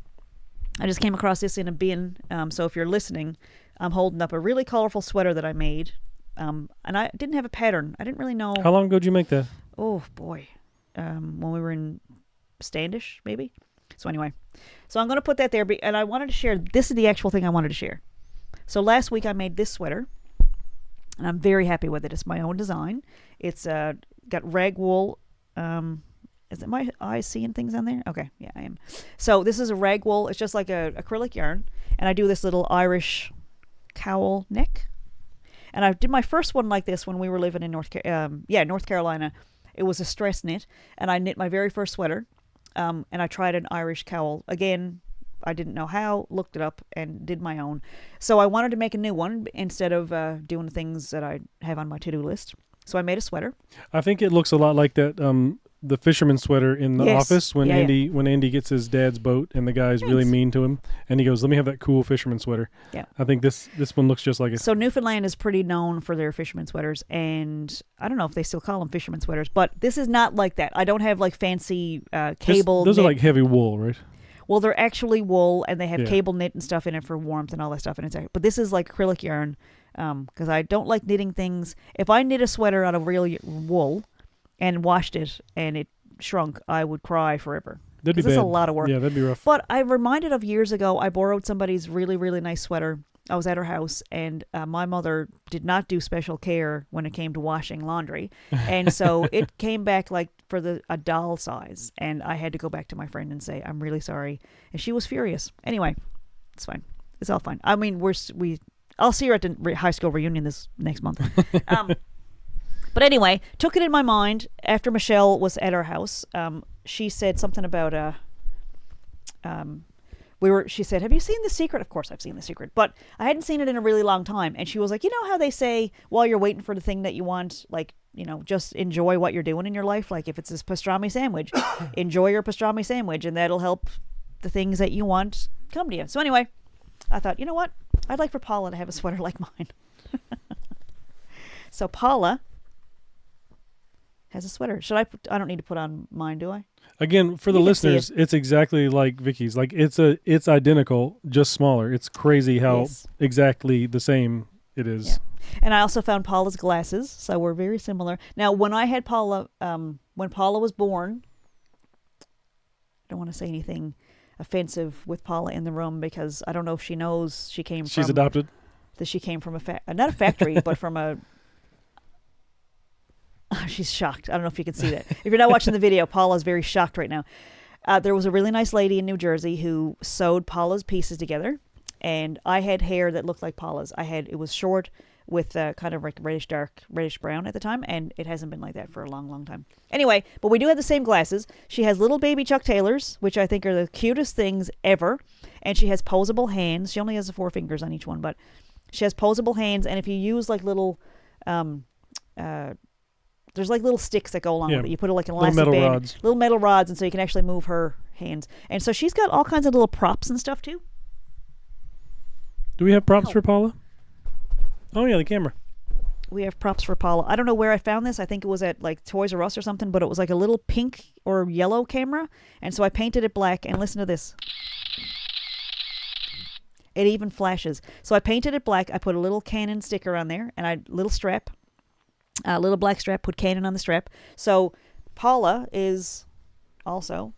I just came across this in a bin. So if you're listening, I'm holding up a really colorful sweater that I made. And I didn't have a pattern. I didn't really know. How long ago did you make that? Oh, boy. When we were in Standish, maybe. So anyway, so I'm going to put that there, and I wanted to share, this is the actual thing I wanted to share. So last week I made this sweater, and I'm very happy with it. It's my own design. It's got rag wool. Is it my eyes seeing things on there? Okay, yeah, I am. So this is a rag wool. It's just like a acrylic yarn, and I do this little Irish cowl neck. And I did my first one like this when we were living in North Carolina. It was a stress knit, and I knit my very first sweater. And I tried an Irish cowl. Again, I didn't know how, looked it up, and did my own. So I wanted to make a new one instead of doing the things that I have on my to-do list. So I made a sweater. I think it looks a lot like that the fisherman sweater in the office when Andy gets his dad's boat and the guy's really mean to him. And he goes, let me have that cool fisherman sweater. Yeah. I think this one looks just like it. So Newfoundland is pretty known for their fisherman sweaters. And I don't know if they still call them fisherman sweaters, but this is not like that. I don't have like fancy cable Those knit. are like heavy wool, right? Well, they're actually wool, and they have cable knit and stuff in it for warmth and all that stuff. But this is like acrylic yarn because I don't like knitting things. If I knit a sweater out of real wool and washed it and it shrunk, I would cry forever. That'd be bad. It's a lot of work. Yeah, that'd be rough. But I'm reminded of years ago, I borrowed somebody's really, really nice sweater. I was at her house, and my mother did not do special care when it came to washing laundry. And so it came back like for a doll size. And I had to go back to my friend and say, I'm really sorry. And she was furious. Anyway, it's fine. It's all fine. I mean, I'll see her at the high school reunion this next month. But anyway, took it in my mind after Michelle was at our house. She said something about she said, have you seen The Secret? Of course I've seen The Secret, but I hadn't seen it in a really long time. And she was like, you know how they say while you're waiting for the thing that you want, like, just enjoy what you're doing in your life. Like if it's this pastrami sandwich, enjoy your pastrami sandwich, and that'll help the things that you want come to you. So anyway, I thought, you know what? I'd like for Paula to have a sweater like mine. So Paula has a sweater. I don't need to put on mine, do I? Again, for the listeners, it's exactly like Vicky's. Like it's identical, just smaller. It's crazy how exactly the same it is. Yeah. And I also found Paula's glasses, so we're very similar. Now, when I had Paula, when Paula was born, I don't want to say anything offensive with Paula in the room because I don't know if she knows she's adopted. That she came from not a factory, but from a She's shocked. I don't know if you can see that. If you're not watching the video, Paula's very shocked right now. There was a really nice lady in New Jersey who sewed Paula's pieces together, and I had hair that looked like Paula's. It was short with kind of like reddish brown at the time, and it hasn't been like that for a long, long time. Anyway, but we do have the same glasses. She has little baby Chuck Taylors, which I think are the cutest things ever, and she has posable hands. She only has the 4 fingers on each one, but she has posable hands, and if you use like little, there's like little sticks that go along with it. You put like an elastic band, little metal rods, and so you can actually move her hands. And so she's got all kinds of little props and stuff too. Do we have props for Paula? Oh yeah, the camera. We have props for Paula. I don't know where I found this. I think it was at like Toys R Us or something, but it was like a little pink or yellow camera. And so I painted it black, and listen to this. It even flashes. So I painted it black. I put a little Canon sticker on there, and little strap, a little black strap, put Canon on the strap. So Paula is also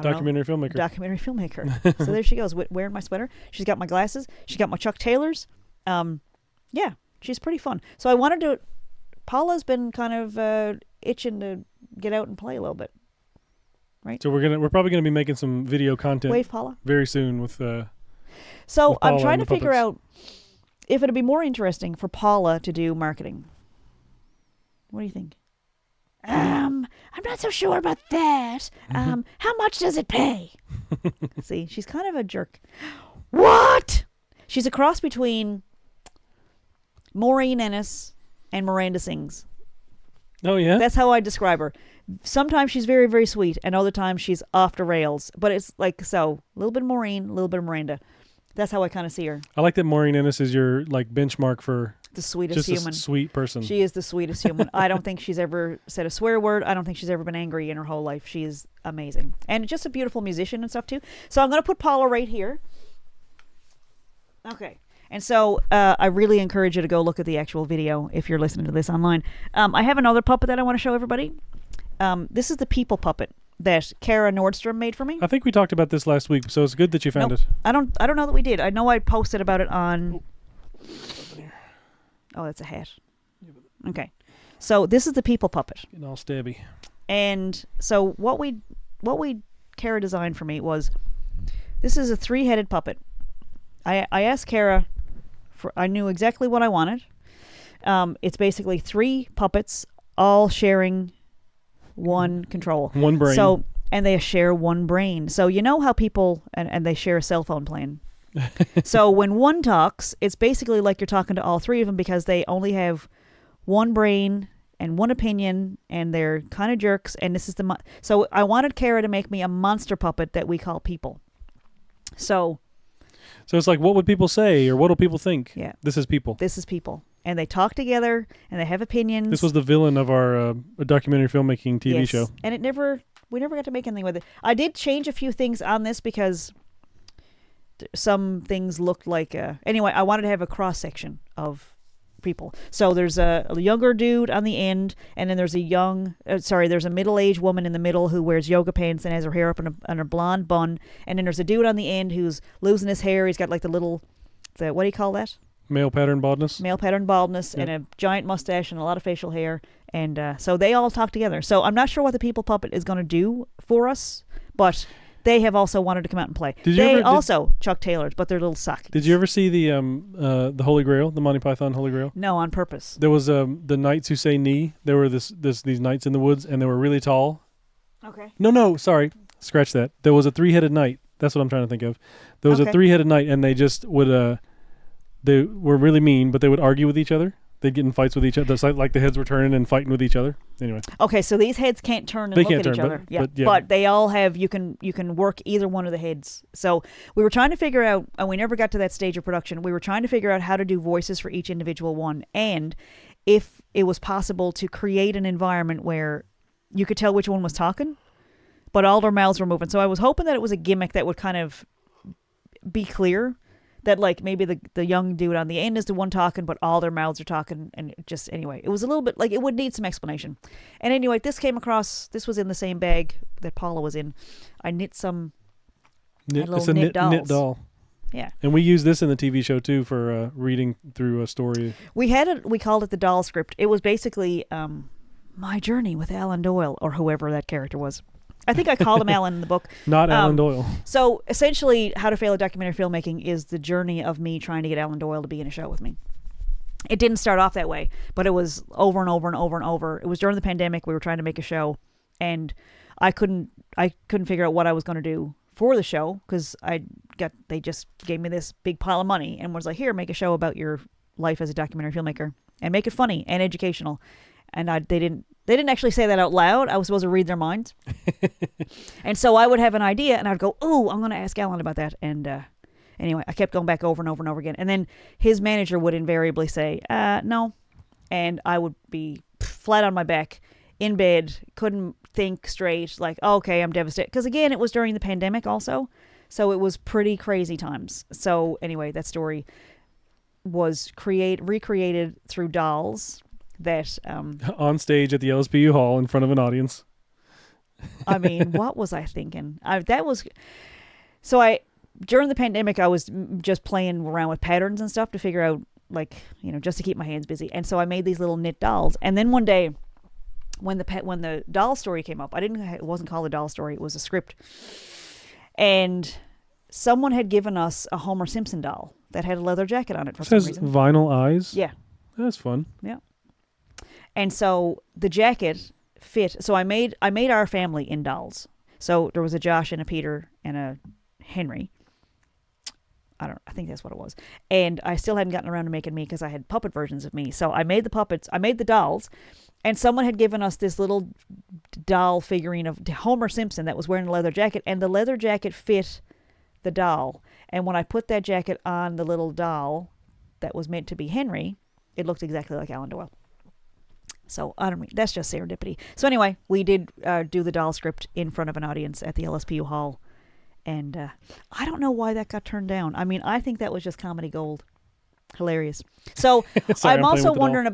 documentary filmmaker. So there she goes, wearing my sweater. She's got my glasses. She's got my Chuck Taylors. Yeah, she's pretty fun. So I wanted to. Paula's been kind of itching to get out and play a little bit, right? So we're probably gonna be making some video content. Wave Paula very soon with. So I'm trying to figure out if it'd be more interesting for Paula to do marketing. What do you think? I'm not so sure about that. How much does it pay? See, she's kind of a jerk. What? She's a cross between Maureen Ennis and Miranda Sings. Oh, yeah? That's how I describe her. Sometimes she's very, very sweet, and other times she's off the rails. But it's like, so, a little bit of Maureen, a little bit of Miranda. That's how I kind of see her. I like that Maureen Ennis is your like benchmark for the sweetest human. A sweet person. She is the sweetest human. I don't think she's ever said a swear word. I don't think she's ever been angry in her whole life. She is amazing. And just a beautiful musician and stuff, too. So I'm going to put Paula right here. Okay. And so I really encourage you to go look at the actual video if you're listening to this online. I have another puppet that I want to show everybody. This is the people puppet that Kara Nordstrom made for me. I think we talked about this last week, so it's good that you found it. I don't know that we did. I know I posted about it on... Oh, that's a hat. Okay. So this is the people puppet. Getting all stabby. And so what we Kara designed for me was, this is a 3-headed puppet. I asked Kara I knew exactly what I wanted. It's basically 3 puppets all sharing one control. One brain. So, and they share one brain. So you know how people, and they share a cell phone plan. So when one talks, it's basically like you're talking to all 3 of them because they only have one brain and one opinion, and they're kind of jerks. And this is so I wanted Kara to make me a monster puppet that we call people. So it's like, what would people say, or what do people think? Yeah. This is people. This is people. And they talk together, and they have opinions. This was the villain of our documentary filmmaking TV show. And we never got to make anything with it. I did change a few things on this because some things looked like... anyway, I wanted to have a cross-section of people. So there's a younger dude on the end, and then there's there's a middle-aged woman in the middle who wears yoga pants and has her hair up in a blonde bun, and then there's a dude on the end who's losing his hair. He's got like the what do you call that? Male pattern baldness. Yep. And a giant mustache and a lot of facial hair, and so they all talk together. So I'm not sure what the people puppet is going to do for us, but they have also wanted to come out and play. Chuck Taylors, but they're little sockets. Did you ever see the Holy Grail, the Monty Python Holy Grail? No, on purpose. There was the knights who say knee. There were these knights in the woods, and they were really tall. Okay. No, sorry, scratch that. There was a 3-headed knight. That's what I'm trying to think of. There was a 3-headed knight, and they just would they were really mean, but they would argue with each other. They'd get in fights with each other. It's like the heads were turning and fighting with each other. Anyway. Okay, so these heads can't turn and look at each other. But they all have, you can work either one of the heads. So we were trying to figure out, and we never got to that stage of production, we were trying to figure out how to do voices for each individual one, and if it was possible to create an environment where you could tell which one was talking, but all their mouths were moving. So I was hoping that it was a gimmick that would kind of be clear. That like maybe the young dude on the end is the one talking, but all their mouths are talking, and anyway, it was a little bit like it would need some explanation. And anyway, this was in the same bag that Paula was in. I knit some it's a knit doll. Yeah. And we use this in the TV show too for reading through a story. We called it the doll script. It was basically my journey with Alan Doyle, or whoever that character was. I think I called him Alan in the book. Not Alan Doyle. So essentially, How to Fail at Documentary Filmmaking is the journey of me trying to get Alan Doyle to be in a show with me. It didn't start off that way, but it was over and over and over and over. It was during the pandemic. We were trying to make a show, and I couldn't figure out what I was going to do for the show, because they just gave me this big pile of money and was like, here, make a show about your life as a documentary filmmaker and make it funny and educational. And they didn't actually say that out loud. I was supposed to read their minds. And so I would have an idea and I'd go, oh, I'm going to ask Alan about that. And anyway, I kept going back over and over and over again. And then his manager would invariably say, no. And I would be flat on my back in bed, couldn't think straight, like, oh, okay, I'm devastated. Because again, it was during the pandemic also. So it was pretty crazy times. So anyway, that story was recreated through dolls that... on stage at the LSPU Hall in front of an audience. I mean, what was I thinking? During the pandemic, I was just playing around with patterns and stuff to figure out, like, just to keep my hands busy. And so I made these little knit dolls. And then one day, when the doll story came up, it wasn't called a doll story, it was a script. And someone had given us a Homer Simpson doll that had a leather jacket on it for some reason. It says vinyl eyes? Yeah. That's fun. Yeah. And so the jacket fit. So I made our family in dolls. So there was a Josh and a Peter and a Henry. I think that's what it was. And I still hadn't gotten around to making me, because I had puppet versions of me. So I made the puppets. I made the dolls. And someone had given us this little doll figurine of Homer Simpson that was wearing a leather jacket. And the leather jacket fit the doll. And when I put that jacket on the little doll that was meant to be Henry, it looked exactly like Alan Doyle. So that's just serendipity. So anyway, we did do the doll script in front of an audience at the LSPU Hall. And I don't know why that got turned down. I mean, I think that was just comedy gold. Hilarious. So I'm also wondering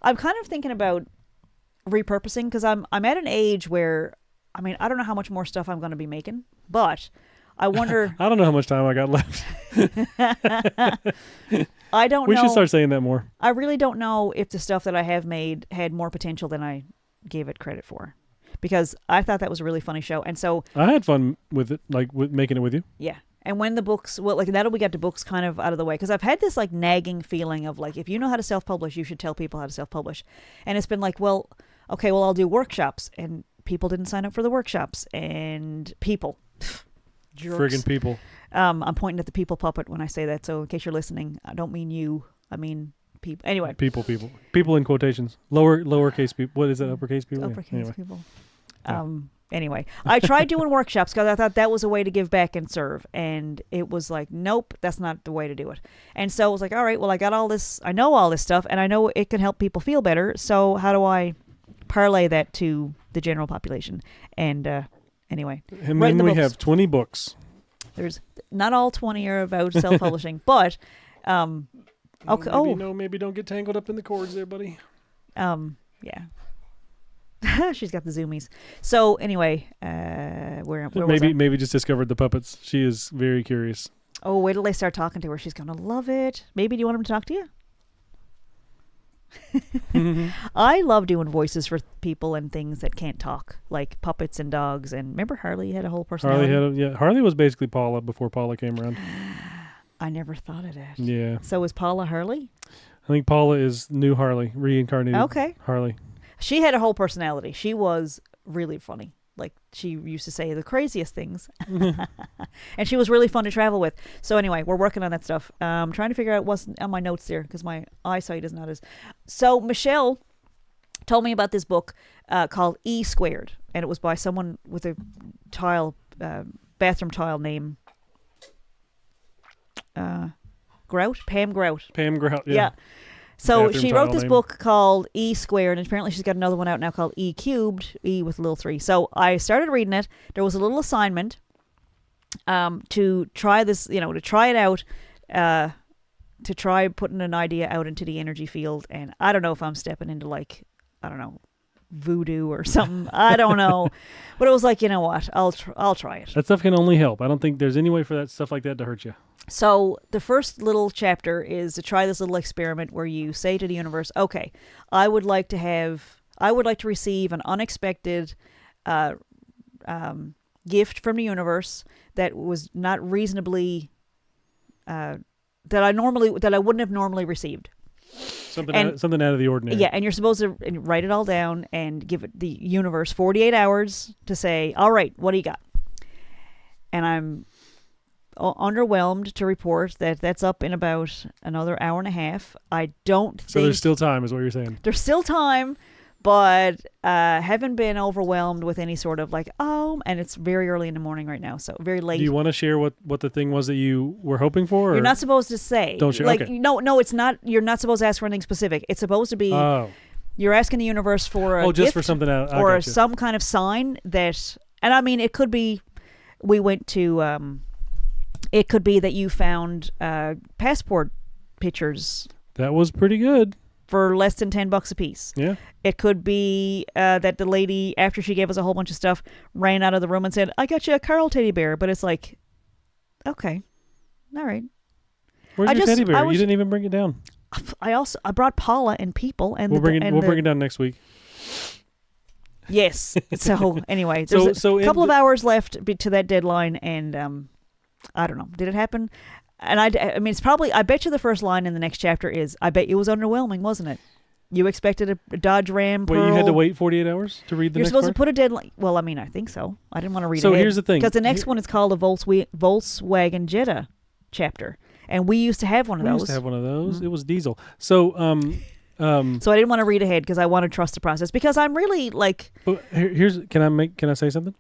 I'm kind of thinking about repurposing, because I'm at an age where, I mean, I don't know how much more stuff I'm going to be making, but I wonder. I don't know how much time I got left. I don't know. We should start saying that more. I really don't know if the stuff that I have made had more potential than I gave it credit for, because I thought that was a really funny show. And so I had fun with it, like with making it with you. Yeah. And when the books, now that we got the books kind of out of the way, because I've had this like nagging feeling of like, if you know how to self-publish, you should tell people how to self-publish. And it's been like, well, okay, well, I'll do workshops. And people didn't sign up for the workshops. And people. Jerks. Friggin' people. I'm pointing at the people puppet when I say that. So in case you're listening, I don't mean you. I mean people. Anyway. People. People in quotations. Lowercase people. What is that? Uppercase people? Uppercase people. Yeah. Anyway, I tried doing workshops because I thought that was a way to give back and serve. And it was like, nope, that's not the way to do it. And so I was like, all right, well, I got all this. I know all this stuff, and I know it can help people feel better. So how do I parlay that to the general population? And anyway. And then we have 20 books. There's not all 20 are about self-publishing, but okay. Maybe don't get tangled up in the cords there, buddy. Yeah. She's got the zoomies. So anyway, where was I? Maybe just discovered the puppets. She is very curious. Oh, wait till they start talking to her. She's gonna love it. Maybe do you want them to talk to you? Mm-hmm. I love doing voices for people and things that can't talk, like puppets and dogs. And remember, Harley had a whole personality. Harley was basically Paula before Paula came around. I never thought of that. Yeah. So is Paula Harley? I think Paula is new Harley, reincarnated. Okay. Harley. She had a whole personality. She was really funny. Like, she used to say the craziest things. And she was really fun to travel with. So anyway, we're working on that stuff. Trying to figure out what's on my notes there, because my eyesight is not as... So Michelle told me about this book called E Squared. And it was by someone with a bathroom tile name. Grout? Pam Grout. Pam Grout, yeah. So she wrote this book called E Squared, and apparently she's got another one out now called E Cubed, E with a little 3. So I started reading it. There was a little assignment to try this, to try it out, to try putting an idea out into the energy field. And I don't know if I'm stepping into voodoo or something. I don't know. But it was like, you know what? I'll try it. That stuff can only help. I don't think there's any way for that stuff like that to hurt you. So the first little chapter is to try this little experiment where you say to the universe, okay, I would like to have I would like to receive an unexpected gift from the universe that was not reasonably that I wouldn't have normally received. Something out of the ordinary. Yeah, and you're supposed to write it all down and give it the universe 48 hours to say, all right, what do you got? And I'm underwhelmed to report that that's up in about another hour and a half. I don't think... So there's still time, is what you're saying. There's still time, but haven't been overwhelmed with any sort of like, and it's very early in the morning right now, so very late. Do you want to share what the thing was that you were hoping for? Or? You're not supposed to say. Don't share. Like, okay. No, it's not. You're not supposed to ask for anything specific. It's supposed to be. Oh. You're asking the universe for a just gift for something out, or some kind of sign that, and I mean, it could be. We went to. It could be that you found passport pictures. That was pretty good. For less than $10 a piece. Yeah. It could be that the lady, after she gave us a whole bunch of stuff, ran out of the room and said, "I got you a Carl teddy bear." But it's like, okay, all right. Where's your teddy bear? You didn't even bring it down. I brought Paula and people, and we'll bring it down next week. Yes. So anyway, there's a couple of hours left to that deadline, and I don't know. Did it happen? And I mean, it's probably, I bet you the first line in the next chapter is, I bet it was underwhelming, wasn't it? You expected a Dodge Ram Pearl. Wait, you had to wait 48 hours to read the next part? You're supposed to put a deadline. Well, I mean, I think so. I didn't want to read it. So here's the thing. Because the next one is called a Volkswagen Jetta chapter. And we used to have one of those. We used to have one of those. Mm-hmm. It was diesel. So, so I didn't want to read ahead because I want to trust the process. Because I'm really like... Can I say something?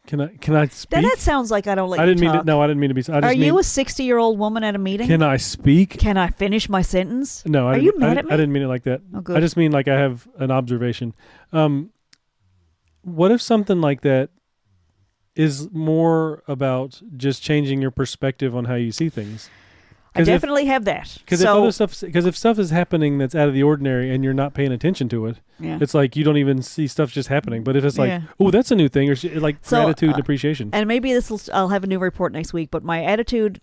Can I speak? That sounds like I don't let I didn't you mean talk. to. No, I didn't mean to be. Are you a 60-year-old woman at a meeting? Can I speak? Can I finish my sentence? No, Are you mad at me? I didn't mean it like that. Oh, good. I just mean like I have an observation. What if something like that is more about just changing your perspective on how you see things? I definitely have that. Because if stuff is happening that's out of the ordinary and you're not paying attention to it, it's like you don't even see stuff just happening. But if it's like, oh, that's a new thing, or gratitude and appreciation. And maybe I'll have a new report next week. But my attitude,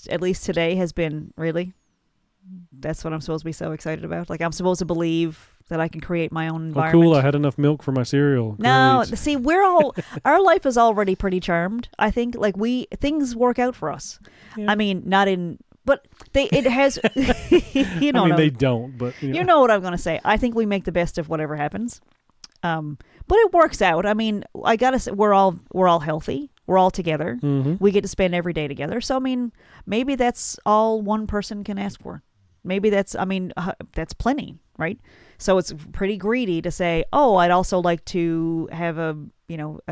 at least today, has been really. That's what I'm supposed to be so excited about. Like I'm supposed to believe that I can create my own environment. Oh, cool! I had enough milk for my cereal. No, Great. See, our life is already pretty charmed. I think things work out for us. Yeah. I mean, not in. But it has, you know. I mean, they don't, but you know what I'm going to say. I think we make the best of whatever happens, but it works out. I mean, I gotta say, we're all healthy. We're all together. Mm-hmm. We get to spend every day together. So I mean, maybe that's all one person can ask for. Maybe that's plenty, right? So it's pretty greedy to say, oh, I'd also like to have a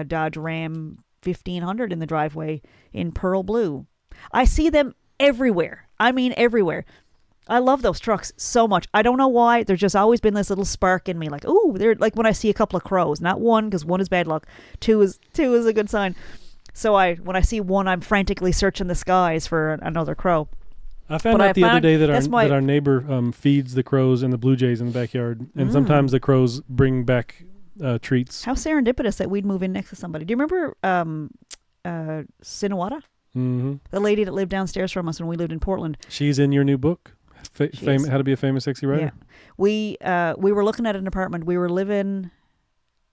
Dodge Ram 1500 in the driveway in pearl blue. I see them everywhere. I mean, everywhere. I love those trucks so much. I don't know why. There's just always been this little spark in me. Like, ooh, they're like when I see a couple of crows. Not one, because one is bad luck. Two is a good sign. So when I see one, I'm frantically searching the skies for another crow. I found out the other day that our neighbor feeds the crows and the blue jays in the backyard, and sometimes the crows bring back treats. How serendipitous that we'd move in next to somebody. Do you remember Sinawata? Mm-hmm. The lady that lived downstairs from us when we lived in Portland. She's in your new book, How to Be a Famous Sexy Writer. Yeah. We were looking at an apartment. We were living...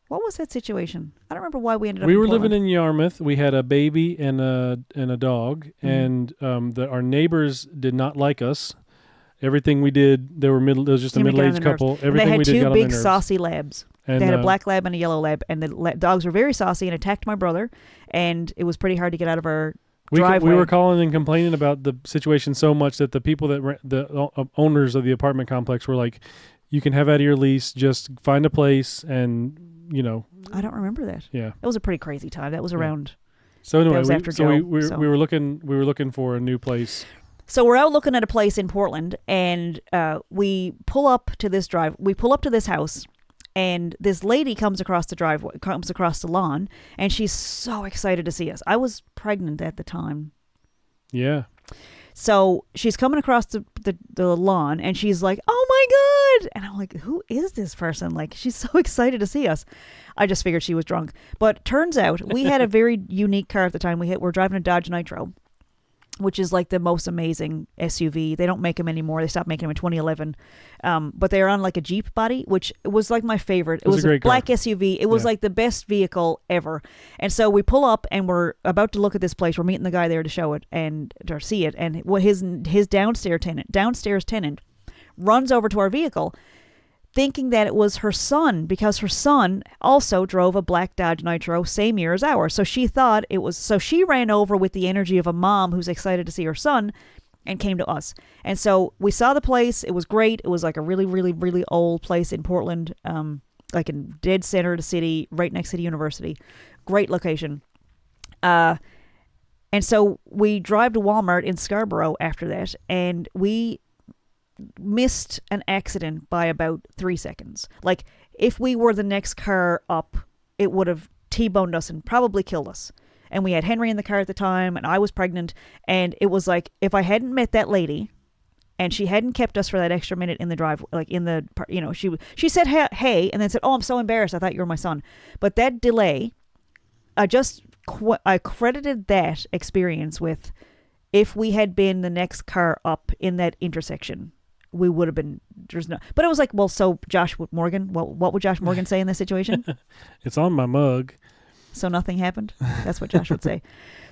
What was that situation? I don't remember why we ended up in Portland. We were living in Yarmouth. We had a baby and a dog, and our neighbors did not like us. Everything we did, it was just a middle-aged couple. Everything we did got on their nerves. They had two big saucy labs. And they had a black lab and a yellow lab, and the dogs were very saucy and attacked my brother, and it was pretty hard to get out of our driveway. We were calling and complaining about the situation so much that the people the owners of the apartment complex were like, you can have out of your lease, just find a place and, I don't remember that. Yeah. It was a pretty crazy time. That was around. So anyway, we were looking for a new place. So we're out looking at a place in Portland, and we pull up to this house, and this lady comes across the lawn, and she's so excited to see us. I was pregnant at the time. Yeah. So she's coming across the lawn, and she's like, "Oh my God!" And I'm like, "Who is this person?" Like, she's so excited to see us. I just figured she was drunk, but turns out we had a very unique car at the time. We're driving a Dodge Nitro, which is like the most amazing SUV. They don't make them anymore. They stopped making them in 2011. But they're on like a Jeep body, which was like my favorite. It was a black SUV. It was like the best vehicle ever. And so we pull up and we're about to look at this place. We're meeting the guy there to show it and to see it. And his downstairs tenant runs over to our vehicle, thinking that it was her son, because her son also drove a black Dodge Nitro same year as ours. So she thought it was, so she ran over with the energy of a mom who's excited to see her son and came to us. And so we saw the place. It was great. It was like a really, really, really old place in Portland, like in dead center of the city, right next to the university. Great location. And so we drive to Walmart in Scarborough after that, and we missed an accident by about 3 seconds. Like, if we were the next car up, it would have T-boned us and probably killed us. And we had Henry in the car at the time, and I was pregnant, and it was like, if I hadn't met that lady and she hadn't kept us for that extra minute in the drive, like in the, you know, she said hey and then said, oh, I'm so embarrassed, I thought you were my son. But that delay, I credited that experience with, if we had been the next car up in that intersection, we would have been, but it was like, well, so Josh Morgan, what would Josh Morgan say in this situation? It's on my mug. So nothing happened? That's what Josh would say.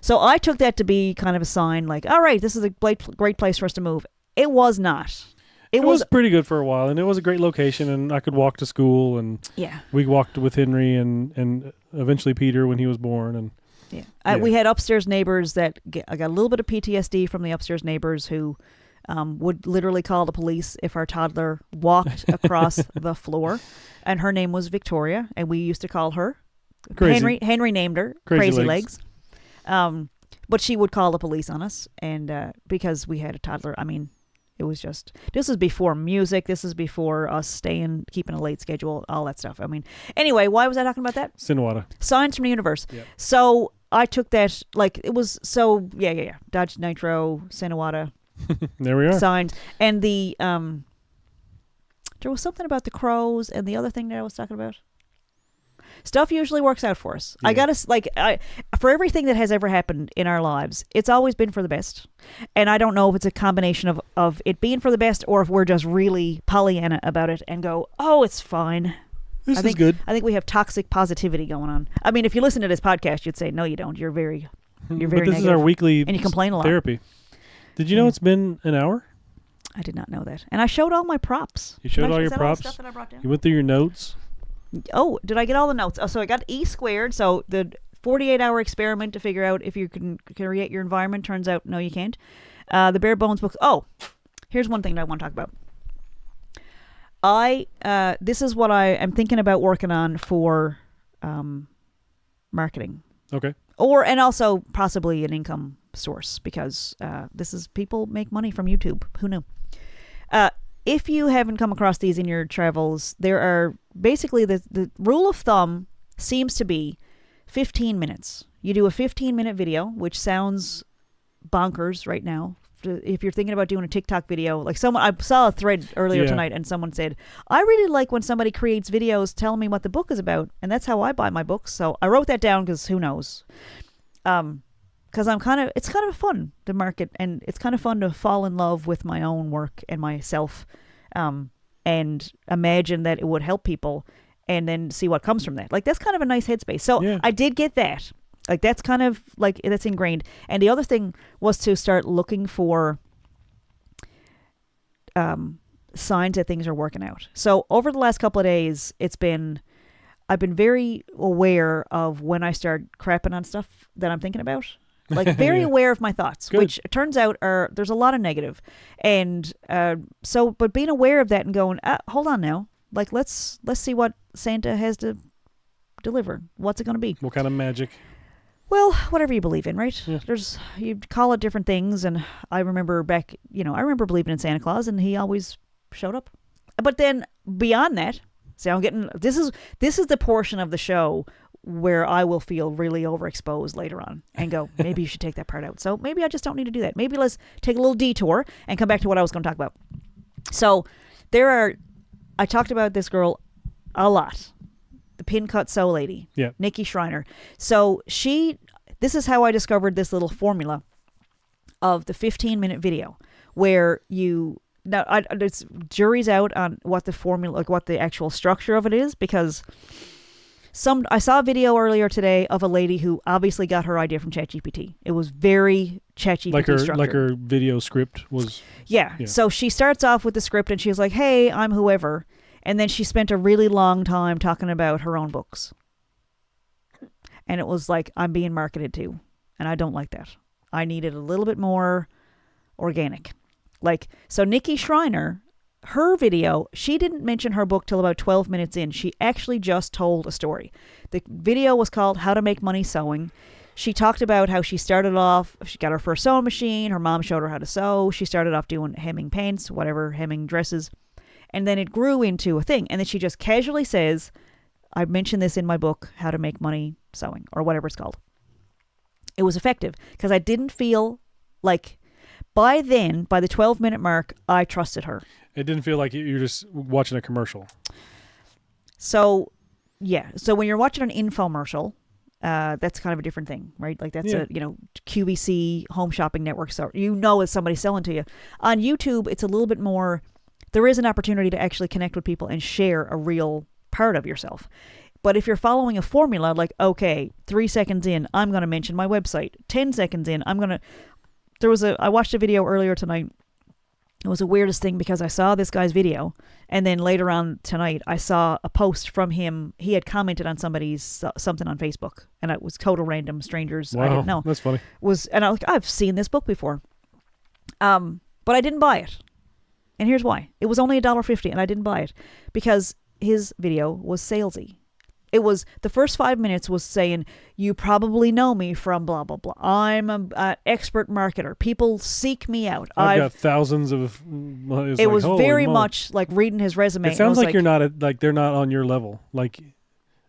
So I took that to be kind of a sign, like, all right, this is a great place for us to move. It was not. It was pretty good for a while, and it was a great location, and I could walk to school, and we walked with Henry and eventually Peter when he was born. And we had upstairs neighbors that I got a little bit of PTSD from the upstairs neighbors who would literally call the police if our toddler walked across the floor. And her name was Victoria, and we used to call her Crazy. Henry named her Crazy Legs. But she would call the police on us, and because we had a toddler. I mean, it was just, this was before music. This is before us keeping a late schedule, all that stuff. I mean, anyway, why was I talking about that? Sinawada. Signs from the Universe. Yep. So I took that, like, it was, so, yeah. Dodge Nitro, Sinawada. There we are. Signs. And the, there was something about the crows and the other thing that I was talking about. Stuff usually works out for us. Yeah. I gotta, for everything that has ever happened in our lives, it's always been for the best. And I don't know if it's a combination of it being for the best, or if we're just really Pollyanna about it and go, oh, it's fine. This is good. I think we have toxic positivity going on. I mean, if you listen to this podcast, you'd say, no, you don't. You're very but this negative. Is our weekly and you complain a lot. Therapy. Did you know it's been an hour? I did not know that. And I showed all my props. You showed all your props? All the stuff that I brought down? You went through your notes? Oh, did I get all the notes? Oh, so I got E squared. So the 48-hour experiment to figure out if you can create your environment. Turns out, no, you can't. The bare bones books. Oh, here's one thing that I want to talk about. This is what I am thinking about working on for marketing. Okay. And also possibly an income source, because people make money from YouTube. Who knew? If you haven't come across these in your travels, there are basically the rule of thumb seems to be 15 minutes. You do a 15-minute video, which sounds bonkers right now. If you're thinking about doing a TikTok video, like I saw a thread earlier tonight, and someone said, I really like when somebody creates videos telling me what the book is about, and that's how I buy my books. So I wrote that down because who knows? Because it's kind of fun to market, and it's kind of fun to fall in love with my own work and myself, and imagine that it would help people, and then see what comes from that. Like, that's kind of a nice headspace. So I did get that. Like, that's kind of like, that's ingrained. And the other thing was to start looking for signs that things are working out. So over the last couple of days, I've been very aware of when I start crapping on stuff that I'm thinking about. Like, very aware of my thoughts, which it turns out there's a lot of negative. And but being aware of that and going, hold on now. Like, let's see what Santa has to deliver. What's it going to be? What kind of magic? Well, whatever you believe in, right? Yeah. You call it different things, and I remember believing in Santa Claus, and he always showed up. But then beyond that, see, I'm getting this is the portion of the show where I will feel really overexposed later on and go, maybe you should take that part out. So maybe I just don't need to do that. Maybe let's take a little detour and come back to what I was going to talk about. So I talked about this girl a lot. The pin cut sew lady, Nikki Schreiner. So this is how I discovered this little formula. of the 15-minute video where you now it's jury's out on what the formula, like what the actual structure of it is, because I saw a video earlier today of a lady who obviously got her idea from ChatGPT. It was very ChatGPT structured. Like her video script was. Yeah. So she starts off with the script and she's like, "Hey, I'm whoever," and then she spent a really long time talking about her own books, and it was like, I'm being marketed to, and I don't like that. I needed a little bit more organic. Like, so Nikki Schreiner, her video, she didn't mention her book till about 12 minutes in. She actually just told a story. The video was called How to Make Money Sewing. She talked about how she started off, she got her first sewing machine, her mom showed her how to sew, she started off doing hemming pants, whatever, hemming dresses, and then it grew into a thing. And then she just casually says, I mentioned this in my book, How to Make Money Sewing, or whatever it's called. It was effective because I didn't feel like, by then, by the 12-minute mark, I trusted her. It didn't feel like you're just watching a commercial. So, yeah. So when you're watching an infomercial, that's kind of a different thing, right? Like that's a, QVC, Home Shopping Network. So it's somebody selling to you. On YouTube, it's a little bit more, there is an opportunity to actually connect with people and share a real part of yourself. But if you're following a formula, like, okay, 3 seconds in, I'm going to mention my website. 10 seconds in, I watched a video earlier tonight. It was the weirdest thing because I saw this guy's video, and then later on tonight, I saw a post from him. He had commented on somebody's something on Facebook, and it was total random strangers. Wow, I didn't know. That's funny. And I was like, I've seen this book before. But I didn't buy it. And here's why. It was only $1.50, and I didn't buy it because his video was salesy. It was, the first 5 minutes was saying, you probably know me from blah, blah, blah. I'm an expert marketer. People seek me out. I've got thousands of... It was very much like reading his resume. It sounds like you're not, they're not on your level. Like,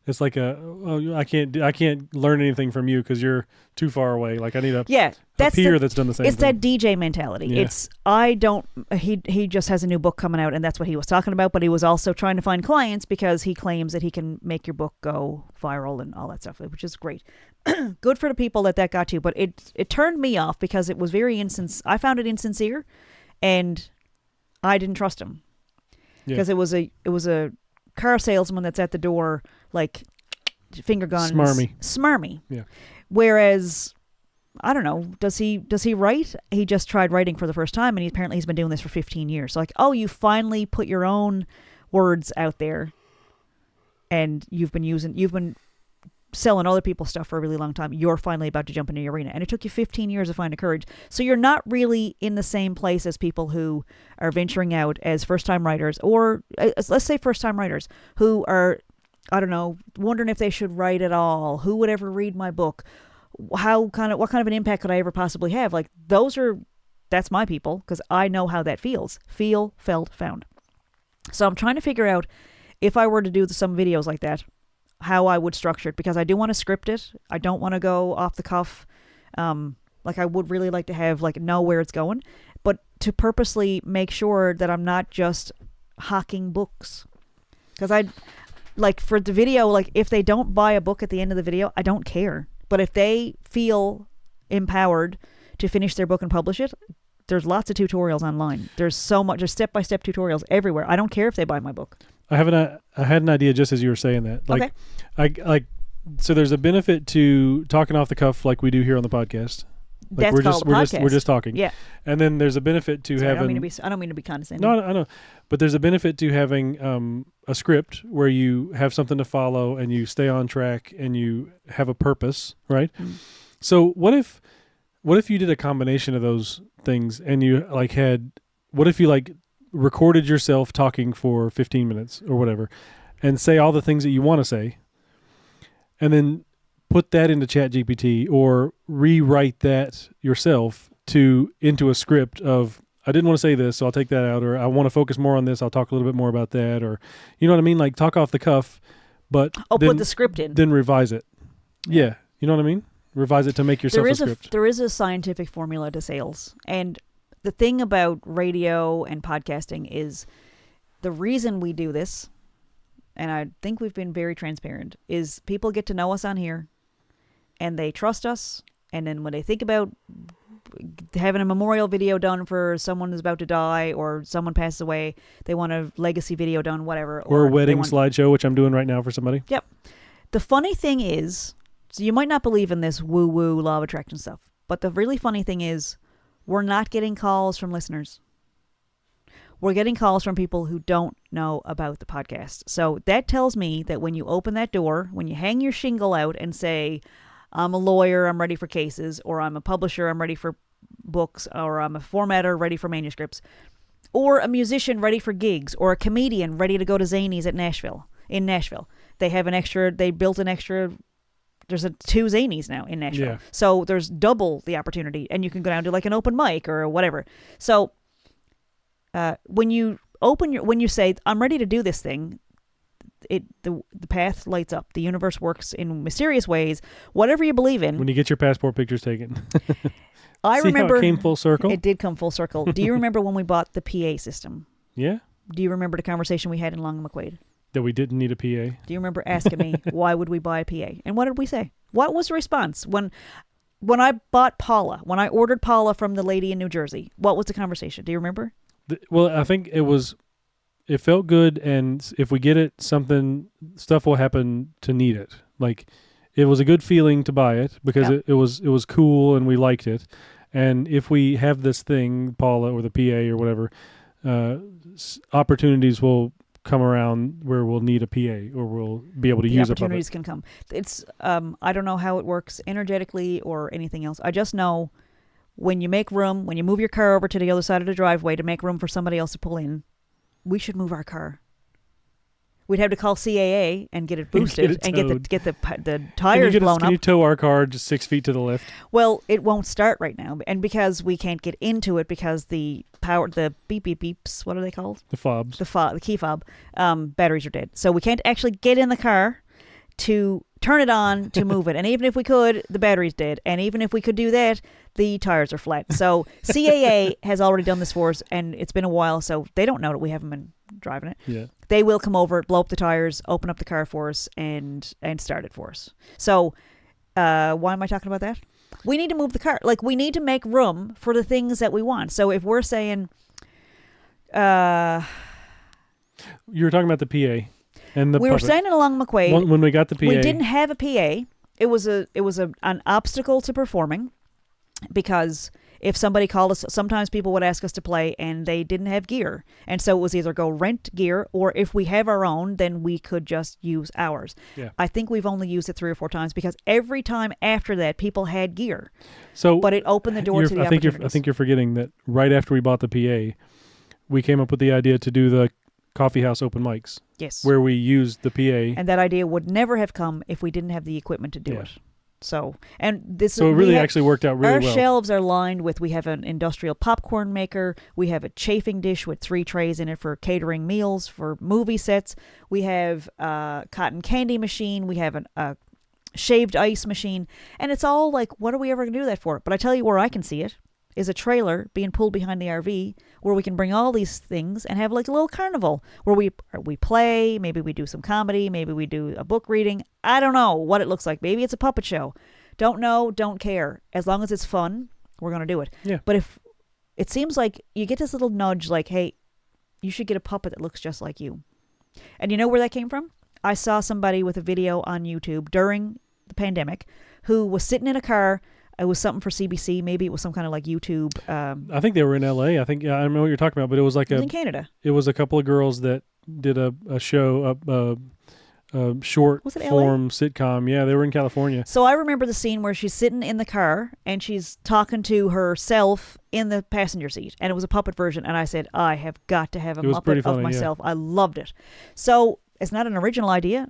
it's like I can't learn anything from you because you're too far away. Like, I need a peer that's done the same thing. It's that DJ mentality. Yeah. He just has a new book coming out, and that's what he was talking about, but he was also trying to find clients because he claims that he can make your book go viral and all that stuff, which is great. Good for the people that got to, but it turned me off because it was very I found it insincere, and I didn't trust him. Because it was a car salesman that's at the door, like, finger guns. Smarmy. Yeah. Whereas, I don't know, does he write? He just tried writing for the first time, and apparently he's been doing this for 15 years. So like, oh, you finally put your own words out there, and you've been selling other people's stuff for a really long time. You're finally about to jump into the arena, and it took you 15 years to find the courage. So you're not really in the same place as people who are venturing out as first-time writers, or let's say first-time writers who are, I don't know, wondering if they should write at all. Who would ever read my book? What kind of an impact could I ever possibly have? Like, that's my people, because I know how that feels. Feel, felt, found. So I'm trying to figure out, if I were to do some videos like that, how I would structure it, because I do want to script it. I don't want to go off the cuff. Like, I would really like to have, know where it's going, but to purposely make sure that I'm not just hawking books. Because for the video, if they don't buy a book at the end of the video, I don't care. But if they feel empowered to finish their book and publish it, there's lots of tutorials online. There's step-by-step tutorials everywhere. I don't care if they buy my book. I had an idea just as you were saying that. Okay. So there's a benefit to talking off the cuff like we do here on the podcast. That's called a podcast. We're just talking. Yeah. And then there's a benefit to having... I don't mean to be condescending. No, I know. But there's a benefit to having a script where you have something to follow and you stay on track and you have a purpose, right? Mm. So what if you did a combination of those things and you what if you recorded yourself talking for 15 minutes or whatever and say all the things that you want to say and then put that into ChatGPT or rewrite that yourself into a script of, I didn't want to say this, so I'll take that out, or I want to focus more on this, I'll talk a little bit more about that, or, you know what I mean? Like, talk off the cuff, but put the script in. Then revise it. Yeah. You know what I mean? Revise it to make yourself a script. There is a scientific formula to sales, and the thing about radio and podcasting is the reason we do this, and I think we've been very transparent, is people get to know us on here, and they trust us, and then when they think about having a memorial video done for someone who's about to die, or someone passes away. They want a legacy video done, whatever. Or a wedding slideshow, which I'm doing right now for somebody. Yep. The funny thing is, so you might not believe in this woo-woo law of attraction stuff, but the really funny thing is, we're not getting calls from listeners. We're getting calls from people who don't know about the podcast. So that tells me that when you open that door, when you hang your shingle out and say, I'm a lawyer, I'm ready for cases, or I'm a publisher, I'm ready for books, or I'm a formatter, ready for manuscripts, or a musician ready for gigs, or a comedian ready to go to Zanies in Nashville. They built an extra, there's 2 Zanies now in Nashville. Yeah. So there's double the opportunity, and you can go down to like an open mic or whatever. So when you say, I'm ready to do this thing, the path lights up. The universe works in mysterious ways. Whatever you believe in. When you get your passport pictures taken. I remember how it came full circle. It did come full circle. Do you remember when we bought the PA system? Yeah. Do you remember the conversation we had in Long and McQuaid? That we didn't need a PA. Do you remember asking me why would we buy a PA? And what did we say? What was the response when I bought Paula? When I ordered Paula from the lady in New Jersey, what was the conversation? Do you remember? Well, I think it felt good, and if we get it, stuff will happen to need it. Like, it was a good feeling to buy it because it was cool and we liked it. And if we have this thing, Paula or the PA or whatever, opportunities will come around where we'll need a PA or we'll be able to use a puppet. Opportunities can come. It's I don't know how it works energetically or anything else. I just know when you make room, when you move your car over to the other side of the driveway to make room for somebody else to pull in, we should move our car. We'd have to call CAA and get it boosted and get the tires blown up. Can you tow our car just 6 feet to the left? Well, it won't start right now, and because we can't get into it because the beep beep beeps, what are they called? The fobs. The key fob. Batteries are dead, so we can't actually get in the car to turn it on to move it. And even if we could, the battery's dead. And even if we could do that, the tires are flat. So CAA has already done this for us, and it's been a while, so they don't know that we haven't been driving it. Yeah. They will come over, blow up the tires, open up the car for us, and start it for us. So why am I talking about that? We need to move the car. Like, we need to make room for the things that we want. So if we're saying... You were talking about the PA. And we were saying it along McQuaid. When we got the PA. We didn't have a PA. It was an obstacle to performing because if somebody called us, sometimes people would ask us to play and they didn't have gear. And so it was either go rent gear, or if we have our own, then we could just use ours. Yeah. I think we've only used it 3 or 4 times because every time after that, people had gear. So, but it opened the door to the opportunities. I think you're forgetting that right after we bought the PA, we came up with the idea to do the coffee house open mics. Yes. Where we used the PA. And that idea would never have come if we didn't have the equipment to do it. So it really actually worked out really well. Our shelves are lined with, we have an industrial popcorn maker, we have a chafing dish with 3 trays in it for catering meals, for movie sets, we have a cotton candy machine, we have a shaved ice machine, and it's all like, what are we ever going to do that for? But I tell you where I can see it is a trailer being pulled behind the RV where we can bring all these things and have like a little carnival where we play, maybe we do some comedy, maybe we do a book reading. I don't know what it looks like. Maybe it's a puppet show. Don't know, don't care. As long as it's fun, we're going to do it. Yeah. But if it seems like you get this little nudge like, hey, you should get a puppet that looks just like you. And you know where that came from? I saw somebody with a video on YouTube during the pandemic who was sitting in a car. It was something for CBC. Maybe it was some kind of like YouTube. I think they were in LA. I think I don't know what you're talking about, but it was like in Canada. It was a couple of girls that did a show, a short form sitcom. Yeah, they were in California. So I remember the scene where she's sitting in the car and she's talking to herself in the passenger seat, and it was a puppet version. And I said, I have got to have a Muppet of myself. Yeah. I loved it. So it's not an original idea.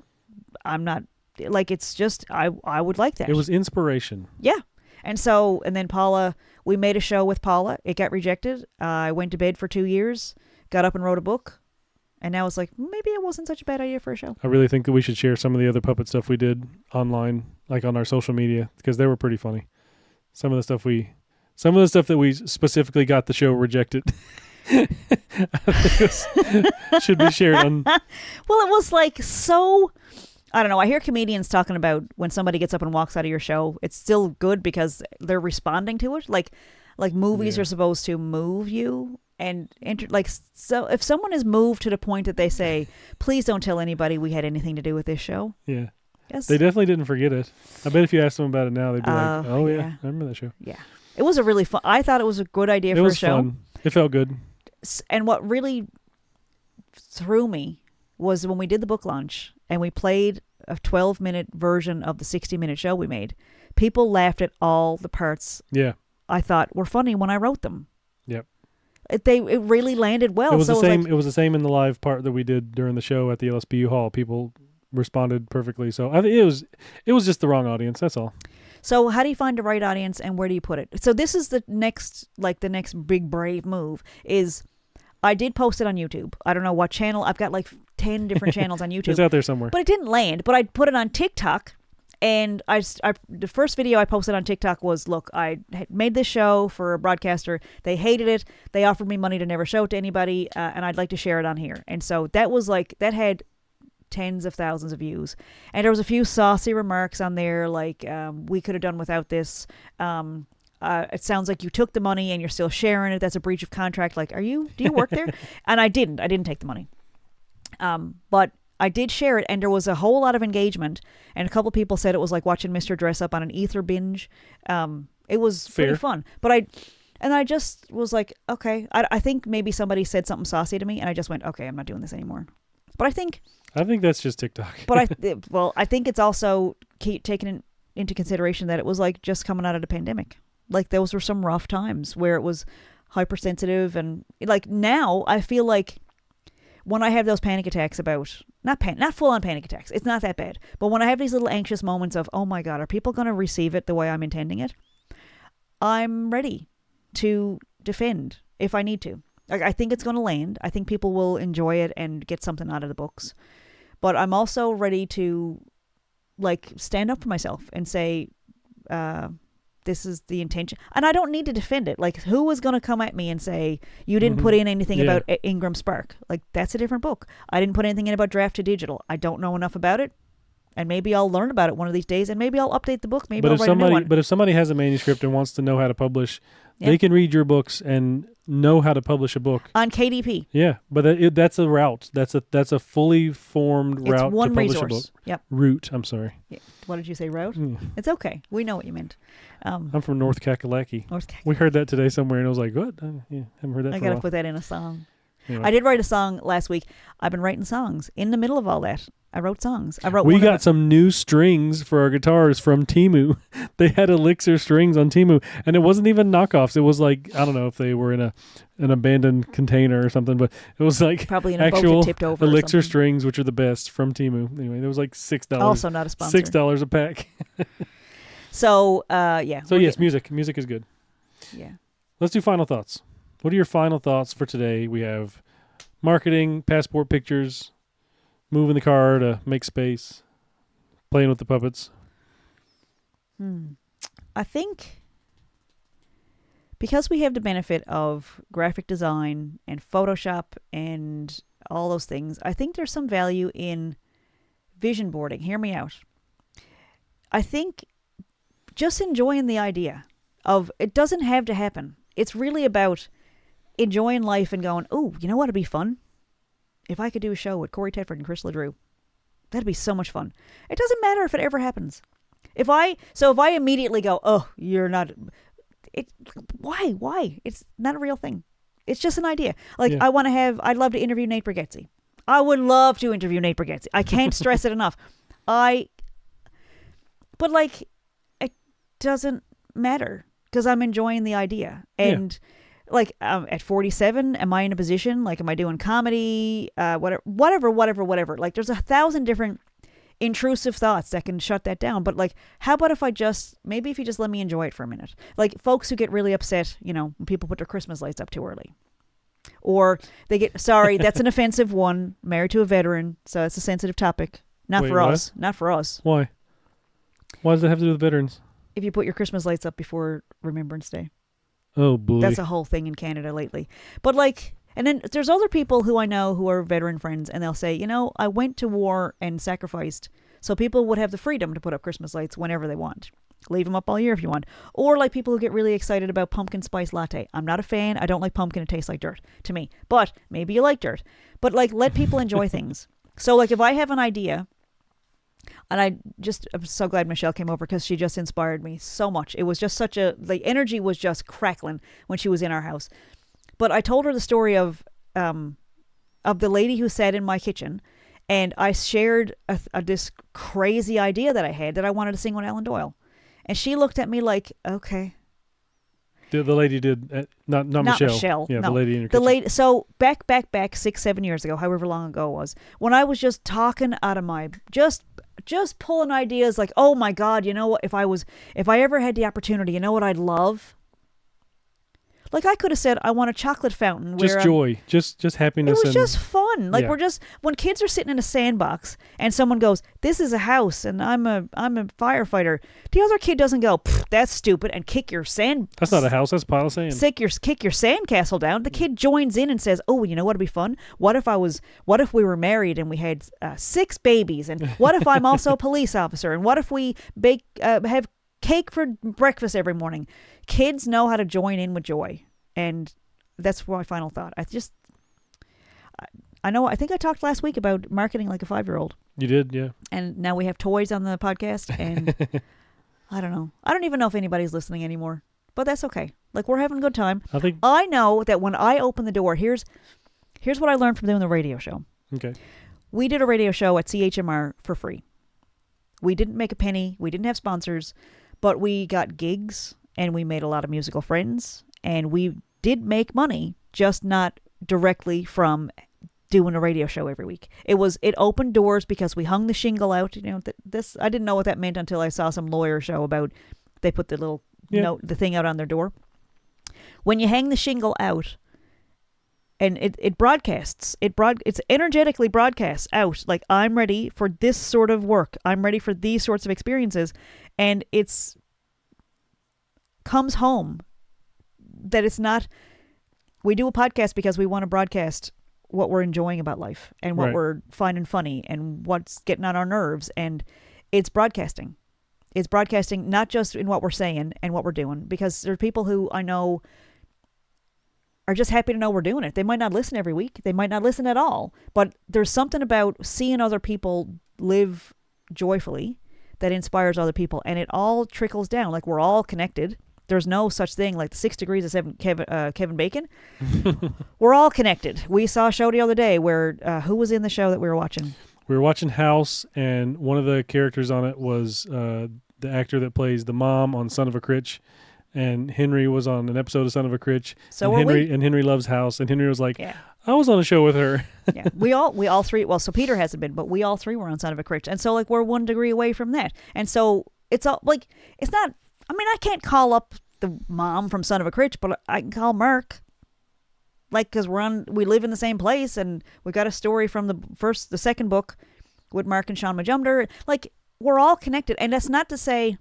I'm not like, it's just I would like that. It was inspiration. Yeah. And then Paula, we made a show with Paula. It got rejected. I went to bed for 2 years, got up and wrote a book. And now it's like, maybe it wasn't such a bad idea for a show. I really think that we should share some of the other puppet stuff we did online, like on our social media, because they were pretty funny. Some of the stuff that we specifically got the show rejected. I think should be shared on. Well, it was like so... I don't know. I hear comedians talking about when somebody gets up and walks out of your show, it's still good because they're responding to it. Like Like movies are supposed to move you. And so if someone is moved to the point that they say, please don't tell anybody we had anything to do with this show. Yeah. Yes. They definitely didn't forget it. I bet if you asked them about it now, they'd be like, oh, yeah, I remember that show. Yeah. It was a really fun. I thought it was a good idea for a show. It was fun. It felt good. And what really threw me was when we did the book launch and we played a 12-minute version of the 60-minute show we made. People laughed at all the parts I thought were funny when I wrote them. Yep. It really landed well. It was the same. It was the same in the live part that we did during the show at the LSPU hall. People responded perfectly. So I think it was just the wrong audience. That's all. So how do you find the right audience and where do you put it? So this is the next big brave move is I did post it on YouTube. I don't know what channel. I've got like 10 different channels on YouTube. It's out there somewhere. But it didn't land. But I put it on TikTok. And the first video I posted on TikTok was, look, I had made this show for a broadcaster. They hated it. They offered me money to never show it to anybody, and I'd like to share it on here. And so that had tens of thousands of views. And there was a few saucy remarks on there, like, we could have done without this. It sounds like you took the money and you're still sharing it. That's a breach of contract. Like, do you work there? And I didn't take the money. But I did share it, and there was a whole lot of engagement, and a couple people said it was like watching Mr. Dress Up on an ether binge. It was pretty fun. But I just was like, okay, I think maybe somebody said something saucy to me, and I just went, okay, I'm not doing this anymore. But I think that's just TikTok. But I think it's also taken into consideration that it was like just coming out of the pandemic. Like those were some rough times where it was hypersensitive, and like now I feel like when I have those panic attacks about, not full-on panic attacks, it's not that bad, but when I have these little anxious moments of, oh my God, are people going to receive it the way I'm intending it? I'm ready to defend if I need to. Like, I think it's going to land. I think people will enjoy it and get something out of the books. But I'm also ready to, like, stand up for myself and say, this is the intention. And I don't need to defend it. Like, who is going to come at me and say, you didn't put in anything about Ingram Spark? Like, that's a different book. I didn't put anything in about Draft to Digital. I don't know enough about it. And maybe I'll learn about it one of these days, and maybe I'll update the book. Maybe I'll write a new one. But if somebody has a manuscript and wants to know how to publish, they can read your books and know how to publish a book. On KDP. Yeah, but that's a route. That's a fully formed route to publish resource. A book. Yep. Route, I'm sorry. Yeah. What did you say, route? Yeah. It's okay. We know what you meant. I'm from North Kakalaki. We heard that today somewhere, and I was like, what? Haven't heard that I for a while. got to put that in a song. Anyway. I did write a song last week. I've been writing songs. In the middle of all that, I wrote songs. We got some new strings for our guitars from Temu. They had Elixir strings on Temu, and it wasn't even knockoffs. It was like, I don't know if they were in an abandoned container or something, but it was like probably in a actual boat that tipped over Elixir strings, which are the best from Temu. Anyway, there was like $6. Also not a sponsor. $6 a pack. So, yeah. So yes, music. Music is good. Yeah. Let's do final thoughts. What are your final thoughts for today? We have marketing, passport pictures, moving the car to make space, playing with the puppets. I think because we have the benefit of graphic design and Photoshop and all those things, I think there's some value in vision boarding. Hear me out. I think just enjoying the idea of it doesn't have to happen. It's really about enjoying life and going, oh, you know what would be fun? If I could do a show with Corey Tedford and Chris LeDrew, that'd be so much fun. It doesn't matter if it ever happens. If I immediately go, oh, you're not, why? It's not a real thing. It's just an idea. Like, I'd love to interview Nate Bargatze. I would love to interview Nate Bargatze. I can't stress it enough. But like, it doesn't matter because I'm enjoying the idea. And like, at 47, am I in a position, like, am I doing comedy, whatever. Like, there's 1,000 different intrusive thoughts that can shut that down. But like, how about if if you just let me enjoy it for a minute? Like, folks who get really upset, when people put their Christmas lights up too early. Or they get, sorry, that's an offensive one, married to a veteran, so it's a sensitive topic. Not for us. Why? Why does that have to do with veterans? If you put your Christmas lights up before Remembrance Day. Oh, boy. That's a whole thing in Canada lately. But like, and then there's other people who I know who are veteran friends, and they'll say, I went to war and sacrificed so people would have the freedom to put up Christmas lights whenever they want. Leave them up all year if you want. Or like people who get really excited about pumpkin spice latte. I'm not a fan. I don't like pumpkin. It tastes like dirt to me. But maybe you like dirt. But like, let people enjoy things. So like if I have an idea, and I'm so glad Michelle came over because she just inspired me so much. It was just the energy was just crackling when she was in our house. But I told her the story of the lady who sat in my kitchen, and I shared this crazy idea that I had that I wanted to sing with Alan Doyle. And she looked at me like, okay. The lady did, not Michelle. Yeah, no. the lady in your kitchen. The lady, so back 6-7 years ago, however long ago it was, when I was just talking out of my, just pulling ideas like, oh my God, you know what, if I ever had the opportunity, you know what I'd love? Like I could have said, I want a chocolate fountain. Just joy, just happiness. It was just fun. Like yeah. when kids are sitting in a sandbox and someone goes, this is a house and I'm a firefighter. The other kid doesn't go, that's stupid, and kick your sand. That's not a house, that's a pile of sand. Kick your sandcastle down. The kid joins in and says, oh, you know what would be fun? What if we were married and we had 6 babies? And what if I'm also a police officer? And what if we have cake for breakfast every morning? Kids know how to join in with joy, and that's my final thought. I think I talked last week about marketing like a 5-year-old. You did, yeah. And now we have toys on the podcast, and I don't know. I don't even know if anybody's listening anymore, but that's okay. Like, we're having a good time. I know that when I open the door, here's what I learned from doing the radio show. Okay. We did a radio show at CHMR for free. We didn't make a penny. We didn't have sponsors, but we got gigs. And we made a lot of musical friends, and we did make money, just not directly from doing a radio show every week. It opened doors because we hung the shingle out. You know, this I didn't know what that meant until I saw some lawyer show about they put the little note, the thing out on their door. When you hang the shingle out, and it broadcasts, it's energetically broadcasts out. Like, I'm ready for this sort of work. I'm ready for these sorts of experiences, and it's comes home that it's not, we do a podcast because we want to broadcast what we're enjoying about life and what we're finding funny and what's getting on our nerves, and it's broadcasting not just in what we're saying and what we're doing, because there are people who I know are just happy to know we're doing it. They might not listen every week, they might not listen at all, but there's something about seeing other people live joyfully that inspires other people, and it all trickles down. Like, we're all connected. There's no such thing like the 6 degrees of Kevin Bacon. We're all connected. We saw a show the other day where, who was in the show that we were watching? We were watching House, and one of the characters on it was the actor that plays the mom on Son of a Critch. And Henry was on an episode of Son of a Critch. And Henry loves House. And Henry was like, yeah. I was on a show with her. Yeah, we all three, well, so Peter hasn't been, but we all three were on Son of a Critch. And so, like, we're 1 degree away from that. And so it's all, like, it's not, I mean, I can't call up the mom from Son of a Critch, but I can call Mark. Like, because we live in the same place, and we got a story from the second book with Mark and Sean Majumder. Like, we're all connected. And that's not to say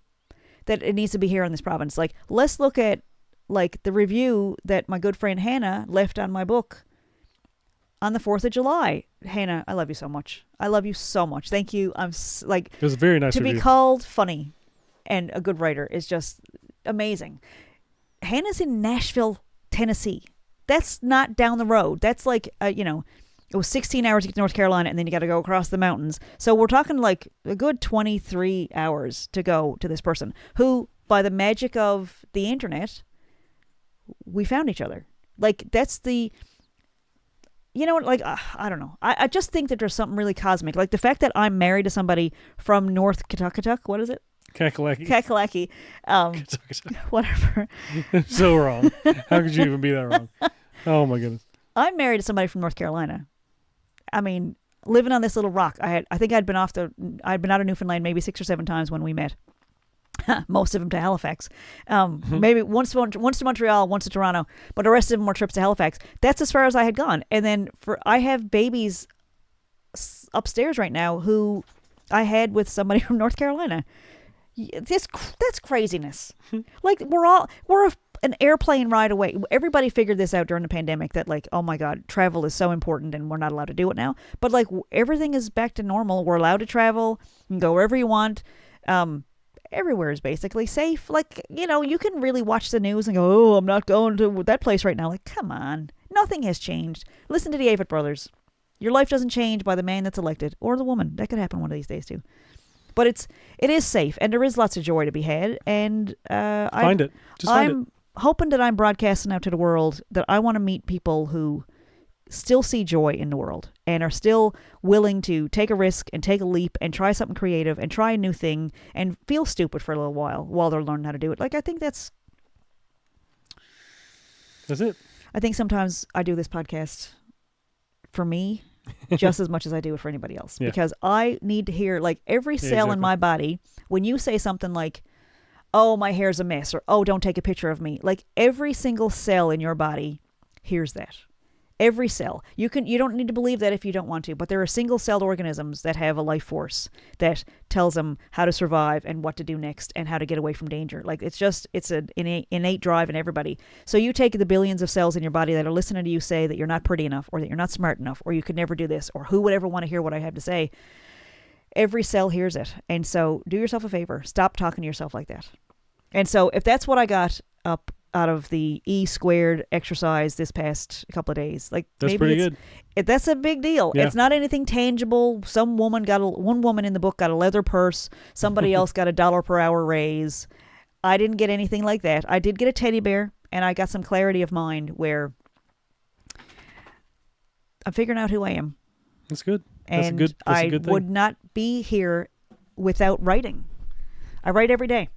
that it needs to be here in this province. Like, let's look at, like, the review that my good friend Hannah left on my book on the 4th of July. Hannah, I love you so much. I love you so much. Thank you. I'm like, it was a very nice to review. Be called funny and a good writer is just amazing. Hannah's in Nashville, Tennessee. That's not down the road. That's like, it was 16 hours to get to North Carolina, and then you got to go across the mountains. So we're talking like a good 23 hours to go to this person who, by the magic of the internet, we found each other. Like, that's the, like, I don't know. I just think that there's something really cosmic. Like, the fact that I'm married to somebody from North Kittuck, what is it? Kakalaki. Whatever. So wrong. How could you even be that wrong? Oh, my goodness. I'm married to somebody from North Carolina. I mean, living on this little rock. I think I'd been out of Newfoundland maybe 6 or 7 times when we met. Most of them to Halifax. Maybe once to Montreal, once to Toronto, but the rest of them were trips to Halifax. That's as far as I had gone. And then I have babies upstairs right now who I had with somebody from North Carolina. That's craziness. Like, we're an airplane ride away. Everybody figured this out during the pandemic that, like, oh my God, travel is so important and we're not allowed to do it now. But, like, everything is back to normal. We're allowed to travel. You can go wherever you want. everywhere is basically safe. Like, you can really watch the news and go, oh, I'm not going to that place right now. Like, come on. Nothing has changed. Listen to the Avett brothers. Your life doesn't change by the man that's elected or the woman. That could happen one of these days too. But it is safe, and there is lots of joy to be had. And find it. I'm hoping that I'm broadcasting out to the world that I want to meet people who still see joy in the world and are still willing to take a risk and take a leap and try something creative and try a new thing and feel stupid for a little while they're learning how to do it. Like, I think that's it. I think sometimes I do this podcast for me just as much as I do it for anybody else. Yeah. Because I need to hear, like, every cell in my body, when you say something like, oh, my hair's a mess, or oh, don't take a picture of me, like, every single cell in your body hears that. Every cell. You don't need to believe that if you don't want to, but there are single-celled organisms that have a life force that tells them how to survive and what to do next and how to get away from danger. Like, it's an innate drive in everybody. So you take the billions of cells in your body that are listening to you say that you're not pretty enough, or that you're not smart enough, or you could never do this, or who would ever want to hear what I have to say. Every cell hears it. And so do yourself a favor. Stop talking to yourself like that. And so if that's what I got up out of the E² exercise this past couple of days, like, that's pretty good. That's a big deal. Yeah. It's not anything tangible. One woman in the book got a leather purse. Somebody else got $1 per hour raise. I didn't get anything like that. I did get a teddy bear, and I got some clarity of mind where I'm figuring out who I am. That's good. And that's a good thing. Would not be here without writing. I write every day.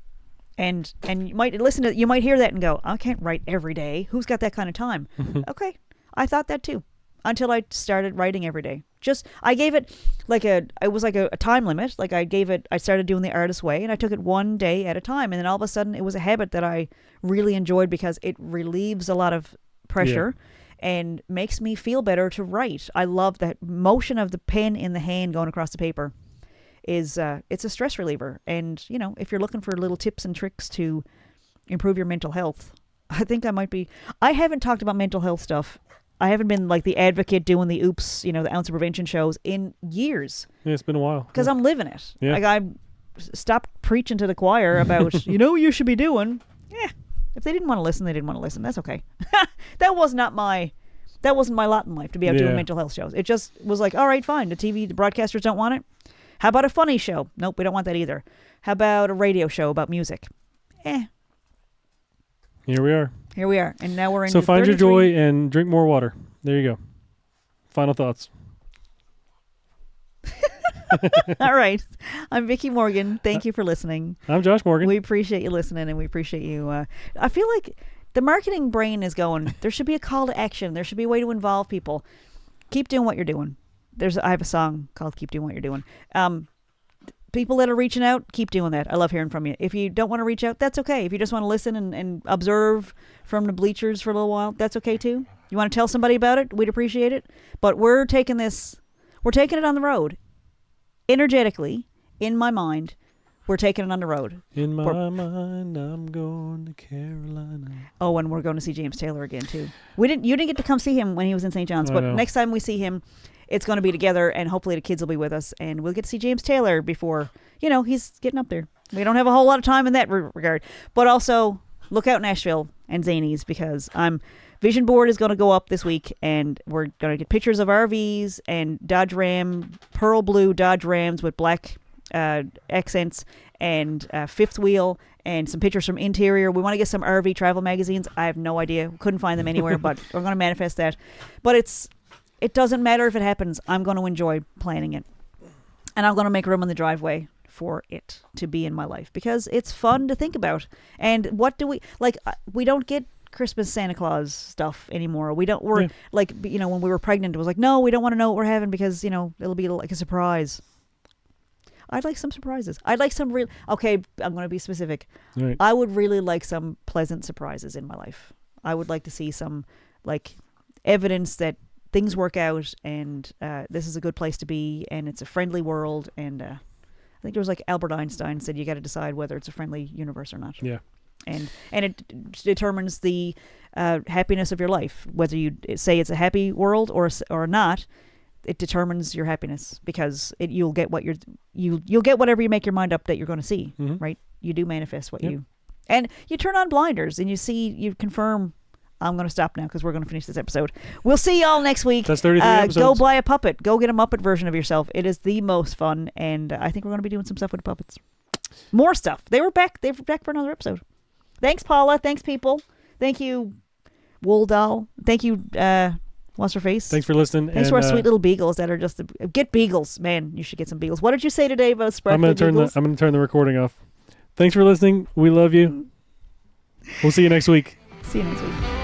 And you might you might hear that and go, I can't write every day. Who's got that kind of time? Okay. I thought that too, until I started writing every day. I gave it a time limit. Like, I started doing the artist way, and I took it one day at a time. And then all of a sudden it was a habit that I really enjoyed because it relieves a lot of pressure and makes me feel better to write. I love that motion of the pen in the hand going across the paper. It's a stress reliever. And, if you're looking for little tips and tricks to improve your mental health, I think I haven't talked about mental health stuff. I haven't been like the advocate doing the the ounce of prevention shows in years. Yeah, it's been a while. Because I'm living it. Yeah. Like, I stopped preaching to the choir about, what you should be doing. Yeah. If they didn't want to listen, they didn't want to listen. That's okay. That wasn't my lot in life, to be out doing mental health shows. It just was like, all right, fine. The broadcasters don't want it. How about a funny show? Nope, we don't want that either. How about a radio show about music? Here we are. And now we're in. So find your joy and drink more water. There you go. Final thoughts. All right. I'm Vicki Morgan. Thank you for listening. I'm Josh Morgan. We appreciate you listening, and we appreciate you. I feel like the marketing brain is going, there should be a call to action. There should be a way to involve people. Keep doing what you're doing. I have a song called Keep Doing What You're Doing. People that are reaching out, keep doing that. I love hearing from you. If you don't want to reach out, that's okay. If you just want to listen and observe from the bleachers for a little while, that's okay too. You want to tell somebody about it, we'd appreciate it. But we're taking it on the road. Energetically, in my mind, we're taking it on the road. In my mind, I'm going to Carolina. Oh, and we're going to see James Taylor again too. You didn't get to come see him when he was in St. John's, but next time we see him, it's going to be together, and hopefully the kids will be with us, and we'll get to see James Taylor before, he's getting up there. We don't have a whole lot of time in that regard. But also, look out Nashville and Zanies, because Vision Board is going to go up this week, and we're going to get pictures of RVs and Dodge Ram, pearl blue Dodge Rams with black accents and fifth wheel, and some pictures from interior. We want to get some RV travel magazines. I have no idea. Couldn't find them anywhere, but we're going to manifest that. But it doesn't matter if it happens. I'm going to enjoy planning it. And I'm going to make room in the driveway for it to be in my life, because it's fun to think about. And what do we don't get Christmas Santa Claus stuff anymore. When we were pregnant, it was like, no, we don't want to know what we're having because, it'll be like a surprise. I'd like some surprises. I'd like some okay, I'm going to be specific. Right. I would really like some pleasant surprises in my life. I would like to see some, evidence that things work out, and this is a good place to be, and it's a friendly world. And I think there was Albert Einstein said you got to decide whether it's a friendly universe or not. Yeah. And it determines the happiness of your life, whether you say it's a happy world or not. it determines your happiness, because you'll get you'll get whatever you make your mind up that you're going to see, right? You do manifest what and you turn on blinders and you confirm. I'm going to stop now because we're going to finish this episode. We'll see y'all next week. That's 33 episodes. Go buy a puppet. Go get a Muppet version of yourself. It is the most fun, and I think we're going to be doing some stuff with puppets. More stuff. They were back for another episode. Thanks, Paula. Thanks, people. Thank you, Wool Doll. Thank you, what's her face? Thanks for listening. Thanks for our sweet little beagles that are just get beagles, man. You should get some beagles. What did you say today about sparkly beagles? I'm going to turn the recording off. Thanks for listening. We love you. We'll see you next week. See you next week.